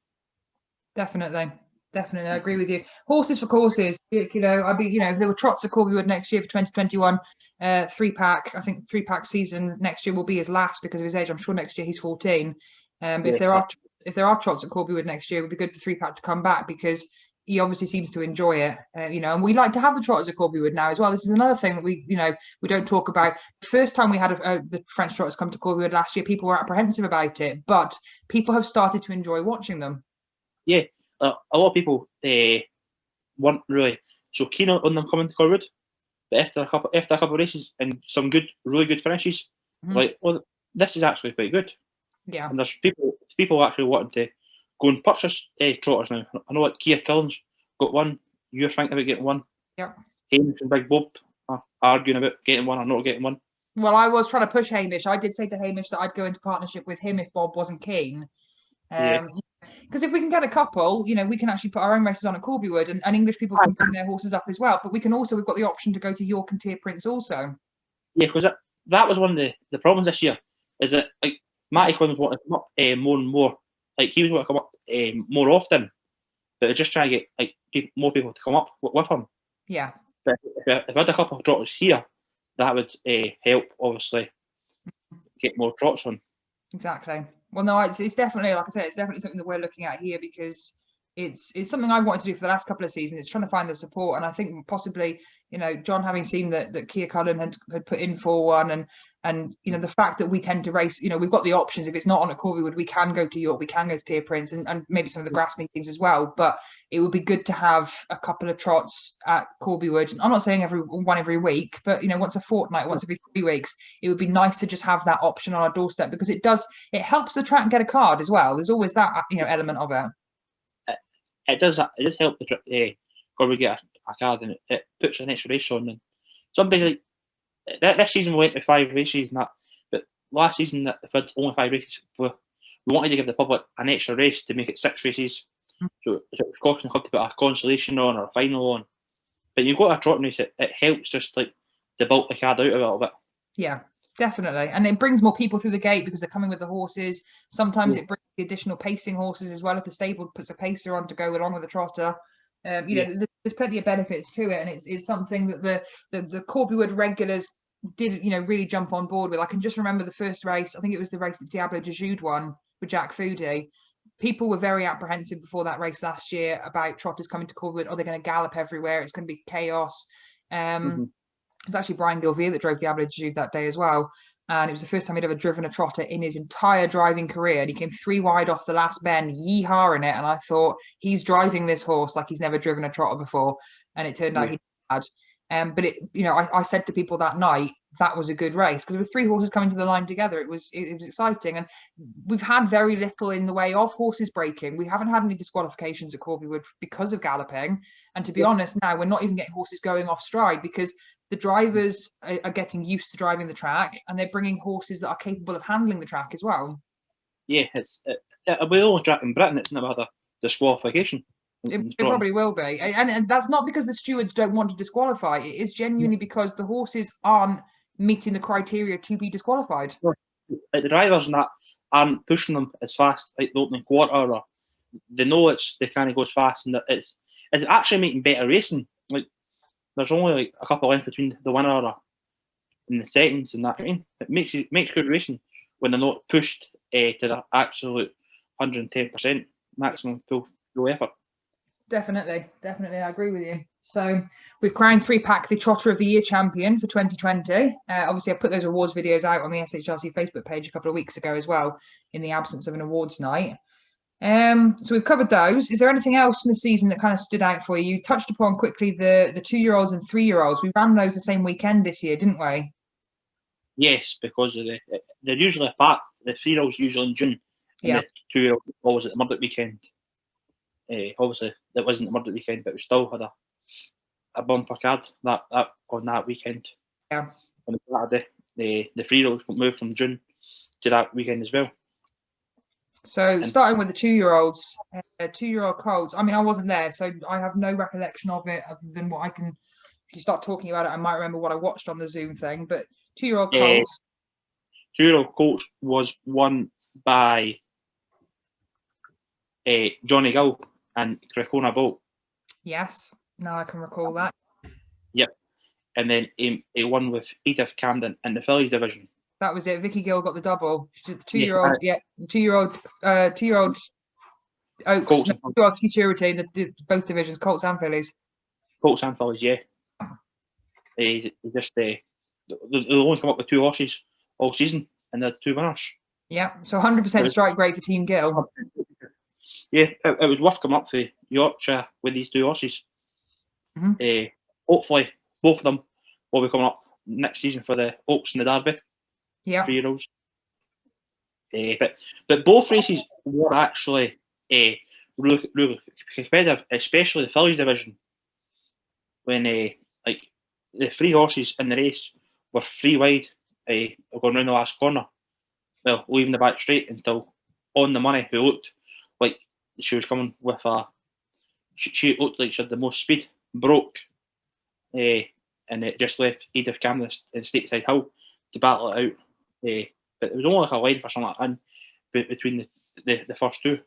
Definitely, I agree with you. Horses for courses, I'd be, if there were trots at Corbiewood next year for 2021, 3-pack. I think 3-pack season next year will be his last because of his age. I'm sure next year he's 14. But if there are trots at Corbiewood next year, it would be good for 3-pack to come back because he obviously seems to enjoy it, and we like to have the trotters at Corbiewood now as well. This is another thing that we don't talk about. The first time we had the French trotters come to Corbiewood last year, people were apprehensive about it, but people have started to enjoy watching them. Yeah, a lot of people weren't really so keen on them coming to Corbiewood, but after a couple of races and some really good finishes, like, well, this is actually quite good. Yeah, and there's people actually wanting to go and purchase trotters now. I know Kia Cullen's got one. You're thinking about getting one. Yeah. Hamish and Big Bob are arguing about getting one or not getting one. Well, I was trying to push Hamish. I did say to Hamish that I'd go into partnership with him if Bob wasn't keen. Because if we can get a couple, we can actually put our own races on at Corbiewood, and English people can bring their horses up as well. But we've got the option to go to York and Tier Prince also. Yeah, because that was one of the problems this year, is that like Matty Quinn was wanting to come up more and more. Like he was wanting to come up more often, but they're just trying to get more people to come up with him. Yeah. But if I had a couple of trotters here, that would help, obviously, get more trots on. Exactly. Well, no, it's definitely, like I said, it's definitely something that we're looking at here because it's something I've wanted to do for the last couple of seasons. It's trying to find the support, and I think possibly, John, having seen that Kia Cullen had put in for one, and the fact that we tend to race, we've got the options. If it's not on at Corbiewood, we can go to York, we can go to Tier Prince, and maybe some of the grass meetings as well. But it would be good to have a couple of trots at Corbiewood. I'm not saying every week, but once a fortnight, once every 3 weeks, it would be nice to just have that option on our doorstep because it helps the track get a card as well. There's always that element of it. It does help the Corbiewood get a card, and it puts an extra race on. And something like this season we went to 5 races and that, but last season that if we had only 5 races, we wanted to give the public an extra race to make it 6 races. So it was costing the club to put a consolation on or a final on. But you've got a trotting race, it helps just like to bulk the card out a little bit. Yeah, definitely. And it brings more people through the gate because they're coming with the horses. Sometimes it brings the additional pacing horses as well. If the stable puts a pacer on to go along with the trotter, there's plenty of benefits to it. And it's something that the Corbiewood regulars did, really jump on board with. I can just remember the first race. I think it was the race that Diablo de Jude won with Jack Foodie. People were very apprehensive before that race last year about trotters coming to Corbiewood. Are they going to gallop everywhere? It's going to be chaos. It was actually Brian Gilvier that drove Diablo de Jude that day as well. And it was the first time he'd ever driven a trotter in his entire driving career. And he came 3 wide off the last bend, yee-hawing it. And I thought, he's driving this horse like he's never driven a trotter before. And it turned out he had. But I said to people that night, that was a good race because with 3 horses coming to the line together, it was exciting. And we've had very little in the way of horses breaking. We haven't had any disqualifications at Corbiewood because of galloping. And to be honest, now we're not even getting horses going off stride because the drivers are getting used to driving the track and they're bringing horses that are capable of handling the track as well. Yeah, it'll be the only track in Britain that's never had a disqualification. It probably will be. And that's not because the stewards don't want to disqualify. It is genuinely because the horses aren't meeting the criteria to be disqualified. Like the drivers and that aren't pushing them as fast like the opening quarter, or they know they can't go as fast, and it's actually making better racing. Like there's only like a couple of lengths between the winner and the seconds, and that. I mean, it makes good racing when they're not pushed to the absolute 110% maximum full effort. Definitely, I agree with you. So we've crowned 3-Pack the Trotter of the Year champion for 2020. Obviously, I put those awards videos out on the SHRC Facebook page a couple of weeks ago as well, in the absence of an awards night. So we've covered those. Is there anything else from the season that kind of stood out for you? You touched upon quickly the 2-year-olds and 3-year-olds. We ran those the same weekend this year, didn't we? Yes, because of they're usually apart. The 3-year-olds usually in June, and the 2-year-olds always at the Murdoch weekend. Obviously, that wasn't the Murdoch weekend, but we still had a bumper card that on that weekend. Yeah. On Saturday, the 3-year-olds moved from June to that weekend as well. So starting with the 2-year-olds, 2-year-old colts. I mean, I wasn't there, so I have no recollection of it other than what I can. If you start talking about it, I might remember what I watched on the Zoom thing. But 2-year-old colts. 2-year-old colts was won by Johnny Gill and Cracona Bolt. Yes, now I can recall that. Yep, and then he won with Edith Camden in the fillies division. That was it. Vicky Gill got the double. The 2-year-old, the 2-year-old Oaks, Colts, 2-year-old Futurity, both divisions, Colts and fillies. Colts and fillies, yeah. He just they only come up with 2 horses all season, and they're 2 winners. Yeah, so 100% strike rate for Team Gill. Yeah, it was worth coming up for Yorkshire with these 2 horses. Mm-hmm. Hopefully, both of them will be coming up next season for the Oaks and the Derby. Yeah. 3-year-olds. But both races were actually really competitive, especially the fillies division. When like the 3 horses in the race were 3 wide, going round the last corner, well, leaving the back straight until On the Money, who looked like she was coming with she looked like she had the most speed, broke, and it just left Edith Camden in Stateside Hill to battle it out. But it was only like a line for something like that between the first 2.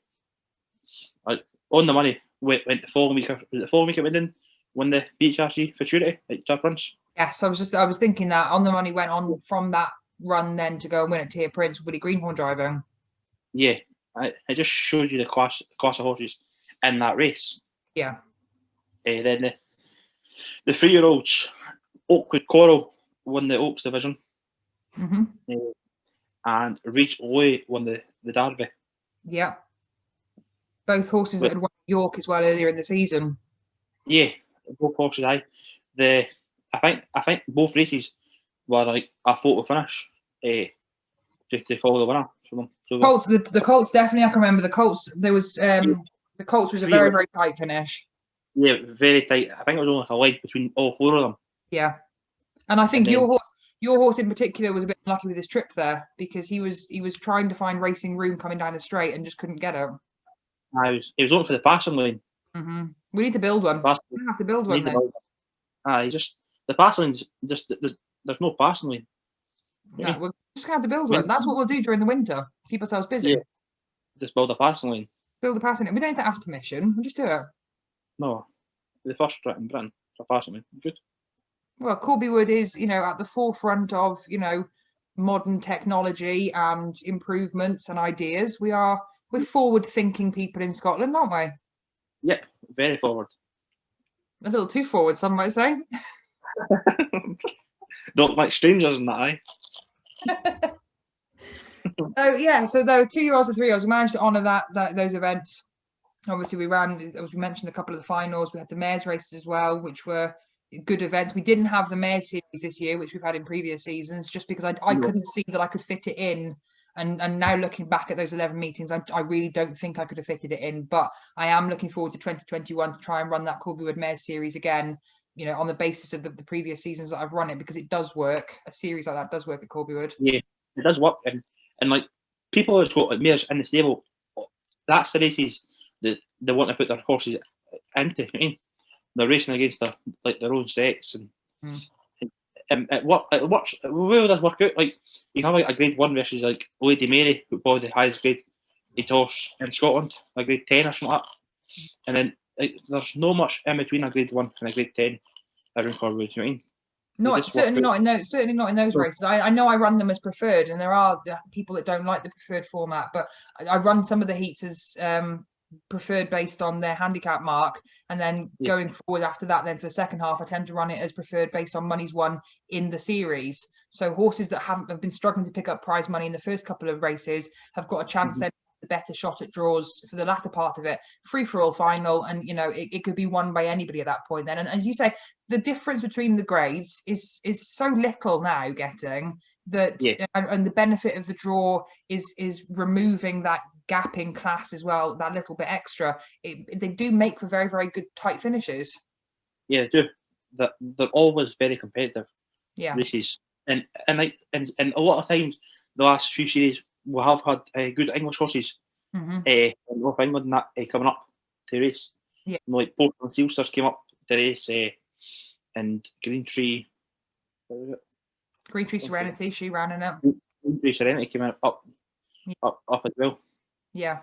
Like, On the Money went the following week. Was it the following week it went in? Won the BHRC Futurity at Tir Prince. Yes, I was thinking that On the Money went on from that run then to go and win at Tir Prince with Willie Greenhorn driving. Yeah, it just shows you the class of horses in that race. Yeah. Then the 3-year-olds, Oakwood Coral won the Oaks division. Mm-hmm. And Reach Loy won the Derby. Yeah. Both horses that had won York as well earlier in the season. Yeah, both horses. I think both races were like a photo finish to call the winner for them. So Colts, the Colts definitely. I can remember the Colts. There was the Colts was a very, very tight finish. Yeah, very tight. I think it was only like a leg between all 4 of them. Yeah, and I think your horse in particular was a bit unlucky with his trip there because he was trying to find racing room coming down the straight and just couldn't get it. He was looking for the passing lane. Mm-hmm. We need to build one. We have to build one then. The passing lane's just there's no passing lane. No, we're just gonna have to build one. That's what we'll do during the winter. Keep ourselves busy. Yeah. Just build a passing lane. Build a passing lane. We don't need to ask permission. We'll just do it. No, the first track in Britain for passing lane. Good. Well, Corbiewood is, at the forefront of, modern technology and improvements and ideas. We're forward-thinking people in Scotland, aren't we? Yep, very forward. A little too forward, some might say. Don't like strangers in that, eye. So the 2-year-olds and 3-year-olds, we managed to honour those events. Obviously, we ran, as we mentioned, a couple of the finals. We had the mares races as well, which were good events. We didn't have the mares series this year, which we've had in previous seasons, just because I couldn't see that I could fit it in. And now looking back at those 11 meetings, I really don't think I could have fitted it in. But I am looking forward to 2021 to try and run that Corbiewood Mares series again, on the basis of the previous seasons that I've run it, because it does work. A series like that does work at Corbiewood. Yeah, it does work. And like people who've got mares in the stable, that's the races that they want to put their horses into. I mean, they're racing against their own sex, and it works. Where does work out? Like you can have like a grade 1 versus like Lady Mary, who probably the highest grade 8 horse in Scotland, a grade 10 or something like that. And then there's no much in between a grade 1 and a grade 10 around Corbiewood. You know what I mean? Certainly not in those races. I know I run them as preferred, and there are people that don't like the preferred format, but I run some of the heats as preferred based on their handicap mark, and then going forward after that, then for the second half, I tend to run it as preferred based on monies won in the series. So horses that have been struggling to pick up prize money in the first couple of races have got a chance then the better shot at draws for the latter part of it. Free for all final, and you know it could be won by anybody at that point then. And as you say, the difference between the grades is so little now getting that, and the benefit of the draw is removing that gap in class as well, that little bit extra. They do make for very, very good tight finishes. Yeah, they do. They're always very competitive races, and a lot of times the last few series we have had good English horses in North England and that coming up to race. Yeah, like Portland Sealsters came up to race, and Green Tree Serenity, she ran in it. Green Tree Serenity came up as well. Yeah.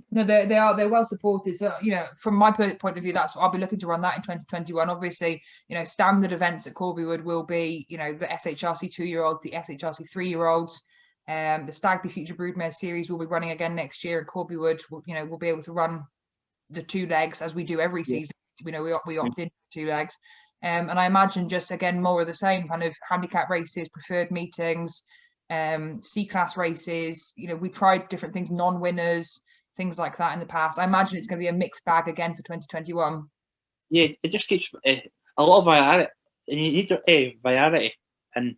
No, they're well supported. So, you know, from my point of view, that's what I'll be looking to run that in 2021. Obviously, you know, standard events at Corbiewood will be, you know, the SHRC 2-year-olds, the SHRC 3-year-olds. The Stagby Future Broodmare series will be running again next year, and Corbiewood, you know, we'll be able to run the 2 legs as we do every season. You know, we opt in 2 legs. And I imagine just again more of the same kind of handicap races, preferred meetings, C-class races. You know, we tried different things, non-winners, things like that in the past. I imagine it's going to be a mixed bag again for 2021. Yeah, it just keeps a lot of variety, and you need variety in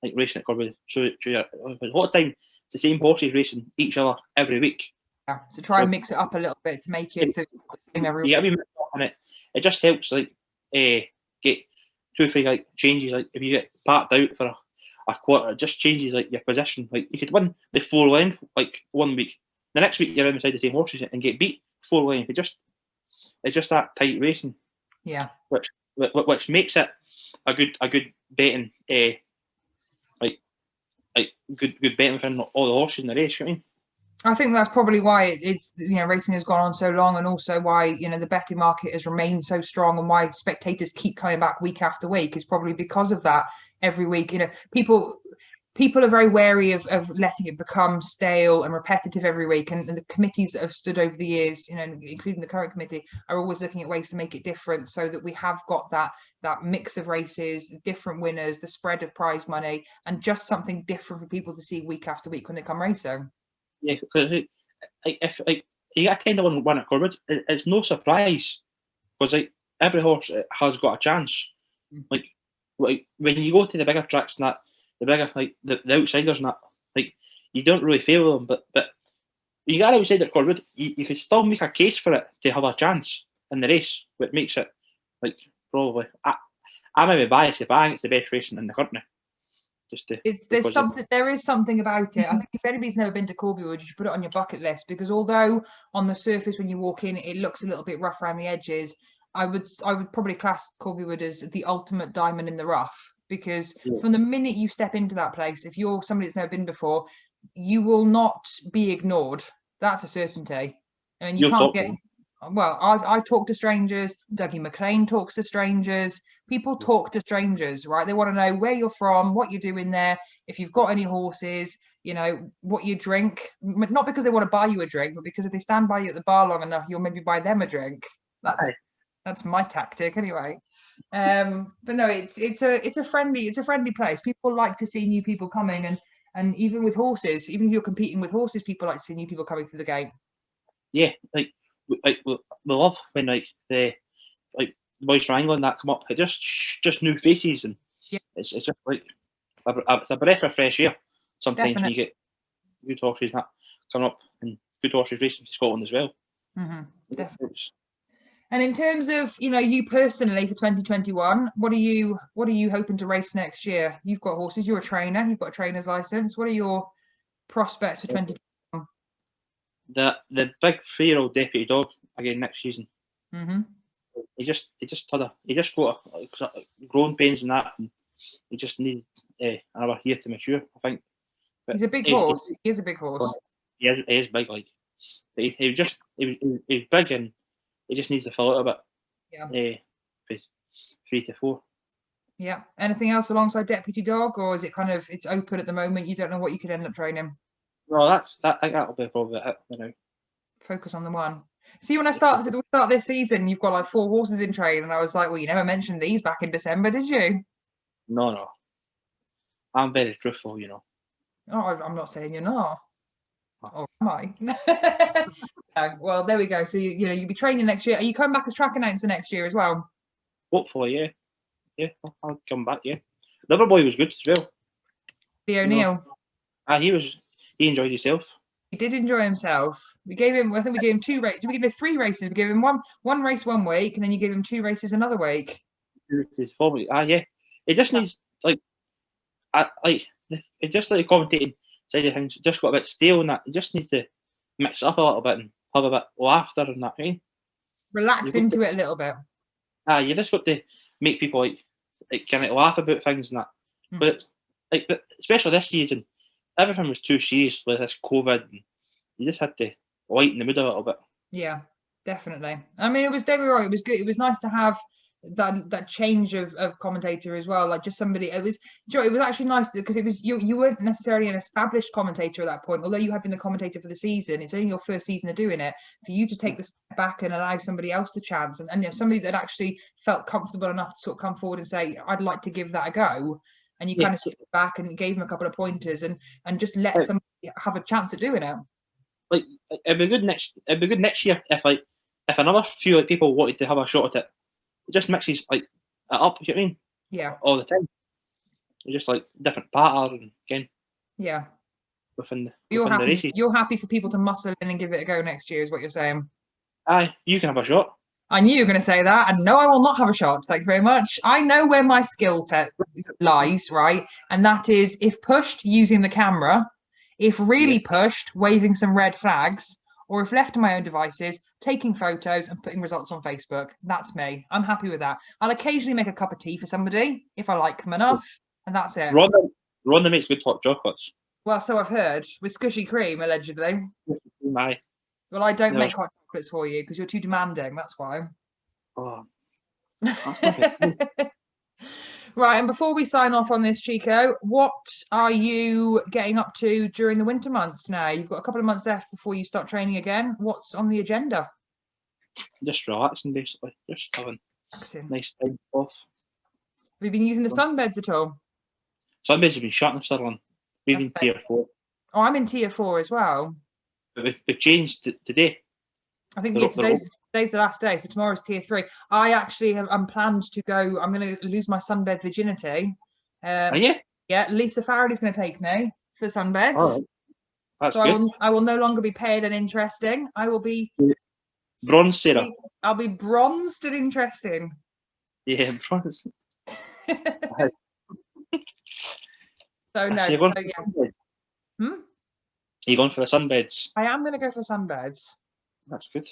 like racing at Corbiewood. So a lot of time it's the same horses racing each other every week. Yeah, so try and mix it up a little bit to make it so every week. And it just helps like get 2 or 3 like changes. Like if you get backed out for a quarter, it just changes like your position. Like you could win the 4 length like 1 week, the next week you're inside the same horses and get beat 4 length. It's just that tight racing. Yeah. Which makes it a good betting like good betting for all the horses in the race. You know what I mean? I think that's probably why it's, you know, racing has gone on so long, and also why, you know, the betting market has remained so strong, and why spectators keep coming back week after week is probably because of that. Every week, you know, people are very wary of letting it become stale and repetitive every week, and the committees that have stood over the years, you know, including the current committee, are always looking at ways to make it different, so that we have got that mix of races, different winners, the spread of prize money, and just something different for people to see week after week when they come racing. Yeah, because if you get a 10-1 at Corbiewood, it's no surprise, because like every horse has got a chance. Like when you go to the bigger tracks and that, the bigger like the outsiders and that, like you don't really favour them, but you get outside at Corbiewood, you could still make a case for it to have a chance in the race, which makes it like probably I may be biased if I think it's the best racing in the country. There is something about it. I think if anybody's never been to Corbiewood, you should put it on your bucket list, because although on the surface when you walk in it looks a little bit rough around the edges, I would probably class Corbiewood as the ultimate diamond in the rough, because from the minute you step into that place, if you're somebody that's never been before, you will not be ignored. That's a certainty. I mean, you can't get. Well, I talk to strangers. Dougie McLean talks to strangers. People talk to strangers, right? They want to know where you're from, what you're doing there, if you've got any horses, you know, what you drink. Not because they want to buy you a drink, but because if they stand by you at the bar long enough, you'll maybe buy them a drink. That's my tactic, anyway. But no, it's a friendly place. People like to see new people coming, and even with horses, even if you're competing with horses, people like to see new people coming through the gate. Yeah, we love when the boys from England that come up. It just new faces, and it's just like it's a breath of fresh air. Sometimes when you get good horses that coming up, and good horses racing for Scotland as well. Definitely. And in terms of, you know, you personally for 2021, what are you hoping to race next year? You've got horses. You're a trainer. You've got a trainer's license. What are your prospects for 2021? The big 3-year-old deputy dog again next season. He just got growing pains and that, and he just needs another year to mature, I think. But he's a big horse. He is a big horse. He is big, like he's big, and he just needs to fill out a bit. Yeah. 3 to 4. Yeah. Anything else alongside deputy dog, or is it kind of it's open at the moment? You don't know what you could end up training. No, I think that'll be probably it. You know. Focus on the one. See, when I start this season, you've got like 4 horses in trade, and I was like, well, you never mentioned these back in December, did you? No. I'm very truthful, Oh, I'm not saying you're not. Or am I? No, well, there we go. So you'll be training next year. Are you coming back as track announcer next year as well? Hopefully, yeah. Yeah, I'll come back, yeah. The other boy was good as well. The O'Neill. He enjoyed himself. He did enjoy himself. I think we gave him 2 races. We gave him 3 races. We gave him one race one week, and then you gave him 2 races another week. Yeah. It just needs it just like the commentating side of things just got a bit stale and that. It just needs to mix it up a little bit and have a bit of laughter and that, right? Relax into it a little bit. You just got to make people like kind of laugh about things and that. But especially this season, everything was too serious with this COVID, and you just had to lighten the mood a little bit. Yeah, definitely. I mean, it was good. It was nice to have that change of commentator as well. Like just somebody. It was actually nice because it was you weren't necessarily an established commentator at that point. Although you had been the commentator for the season, it's only your first season of doing it. For you to take the step back and allow somebody else the chance, and somebody that actually felt comfortable enough to sort of come forward and say, "I'd like to give that a go." And you kind of stood back and gave him a couple of pointers and just let somebody have a chance at doing it. Like it'd be good next year if another few people wanted to have a shot at it. It just mixes it up, you know what I mean? Yeah. All the time. It's just like different pattern again. Yeah. Within the races. You're happy for people to muscle in and give it a go next year, is what you're saying? Aye, you can have a shot. I knew you were going to say that, and no, I will not have a shot. Thank you very much. I know where my skill set lies, right? And that is if pushed, using the camera, if really pushed, waving some red flags, or if left to my own devices, taking photos and putting results on Facebook. That's me. I'm happy with that. I'll occasionally make a cup of tea for somebody if I like them enough, and that's it. Rhonda makes good hot chocolates. Well, so I've heard, with skushy cream, allegedly. Aye. Well, I don't make hot chocolates for you because you're too demanding. That's why. Oh, that's not Right, and before we sign off on this, Chico, what are you getting up to during the winter months now? You've got a couple of months left before you start training again. What's on the agenda? Just relaxing, basically. Just having nice time off. Have you been using the sunbeds at all? Sunbeds have been shut in Stirling. We've been tier 4. Oh, I'm in tier 4 as well. But we've changed today. I think today's the last day, so tomorrow's tier 3. I actually I'm planned to go. I'm going to lose my sunbed virginity. Are you? Yeah, Lisa Faraday's going to take me for sunbeds. All right. That's so good. I will no longer be pale and interesting. I will be bronze, Sarah. I'll be bronzed and interesting. Yeah, bronze. So no. Are you going for the sunbeds? I am going to go for sunbeds. That's good.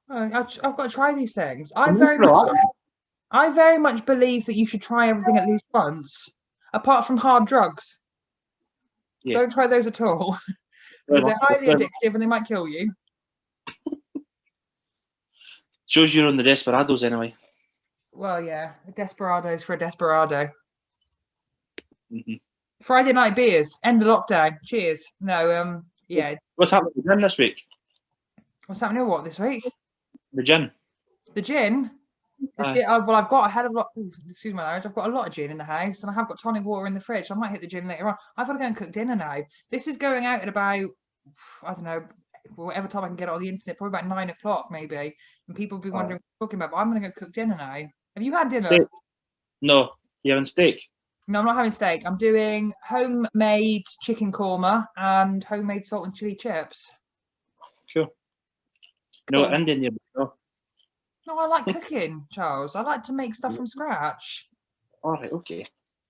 I've got to try these things. I very much believe that you should try everything at least once, apart from hard drugs. Yeah. Don't try those at all, because they're highly addictive and they might kill you. Shows you're on the desperados anyway. Well, yeah, a desperado's for a desperado. Mm-hmm. Friday night beers, end of lockdown. Cheers. No, yeah. What's happening with the gin this week? What's happening what this week? The gin. The gin? Well, I've got a hell of a lot. Excuse my language. I've got a lot of gin in the house, and I have got tonic water in the fridge. So I might hit the gin later on. I've got to go and cook dinner now. This is going out at about, I don't know, whatever time I can get it on the internet, probably about 9 o'clock maybe. And people will be wondering what I'm talking about. But I'm going to go cook dinner now. Have you had dinner? Steak. No. You having steak? No, I'm not having steak. I'm doing homemade chicken korma and homemade salt and chili chips. Cool. No, Indian. No. No, I like cooking, Charles. I like to make stuff from scratch. All right, okay.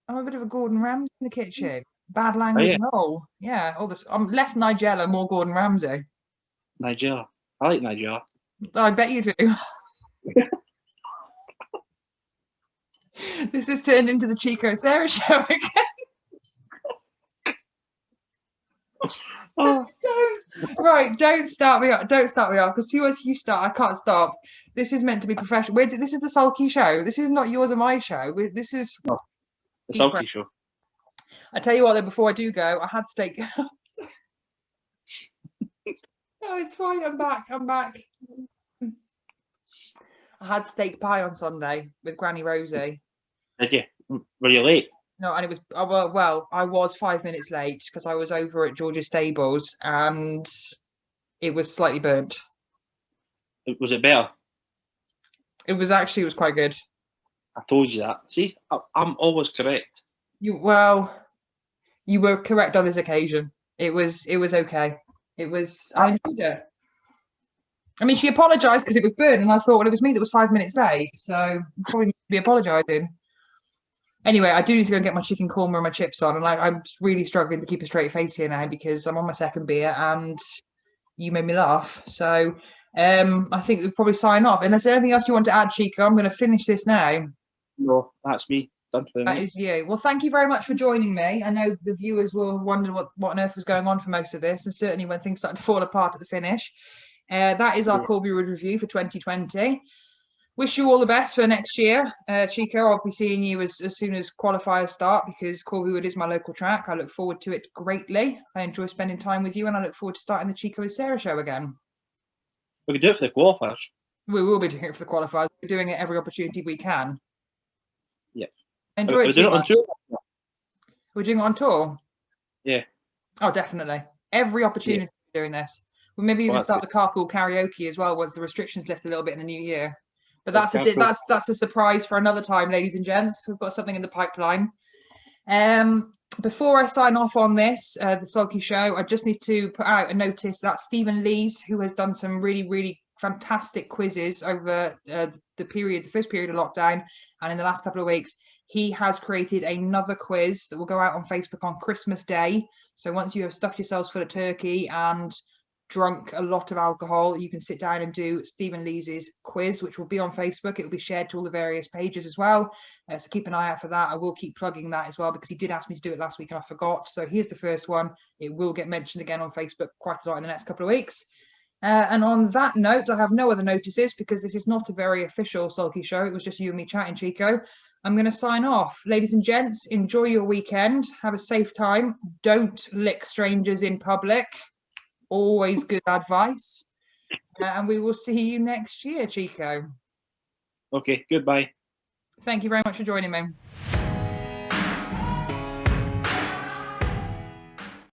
I'm a bit of a Gordon Ramsay in the kitchen. Bad language and all. Yeah, all this. I'm less Nigella, more Gordon Ramsay. Nigella. I like Nigella. I bet you do. This has turned into the Chico Sarah show again. Oh. Don't start me off. Don't start me off, because once you start, I can't stop. This is meant to be professional. This is the Sulky show. This is not yours or my show. This is the Sulky show. I tell you what, though, before I do go, I had steak. Oh, it's fine. I'm back. I had steak pie on Sunday with Granny Rosie. Did you? Were you late? No, and it was well, I was 5 minutes late because I was over at George's stables and it was slightly burnt. Was it better? It was quite good. I told you that. See, I'm always correct. You were correct on this occasion. It was okay. I enjoyed it. I mean, she apologised because it was burnt, and I thought, well, it was me that was 5 minutes late, so probably need to be apologising. Anyway, I do need to go and get my chicken korma and my chips on, and I'm really struggling to keep a straight face here now because I'm on my second beer, and you made me laugh. So I think we'll probably sign off. Unless there's anything else you want to add, Chico, I'm going to finish this now. No, that's me. Done for the night. That is you. Well, thank you very much for joining me. I know the viewers will wonder what on earth was going on for most of this, and certainly when things started to fall apart at the finish. That is our Corbiewood review for 2020. Wish you all the best for next year. Chico, I'll be seeing you as soon as qualifiers start because Corbiewood is my local track. I look forward to it greatly. I enjoy spending time with you and I look forward to starting the Chico and Sarah show again. We could do it for the qualifiers. We will be doing it for the qualifiers. We're doing it every opportunity we can. Yeah. Enjoy it too much. On tour? We're doing it on tour? Yeah. Oh, definitely. Every opportunity we're doing this. We'll maybe even start the carpool karaoke as well once the restrictions lift a little bit in the new year. But that's a surprise for another time, ladies and gents. We've got something in the pipeline. Before I sign off on this, the Sulky show, I just need to put out a notice that Stephen Lees, who has done some really, really fantastic quizzes over the first period of lockdown and in the last couple of weeks, he has created another quiz that will go out on Facebook on Christmas Day. So once you have stuffed yourselves full of turkey and drunk a lot of alcohol, you can sit down and do Stephen Lees's quiz, which will be on Facebook. It will be shared to all the various pages as well. So keep an eye out for that. I will keep plugging that as well because he did ask me to do it last week and I forgot. So here's the first one. It will get mentioned again on Facebook quite a lot in the next couple of weeks. And on that note, I have no other notices because this is not a very official Sulky show. It was just you and me chatting, Chico. I'm going to sign off. Ladies and gents, enjoy your weekend. Have a safe time. Don't lick strangers in public. Always good advice. And we will see you next year, Chico. Okay, goodbye. Thank you very much for joining me.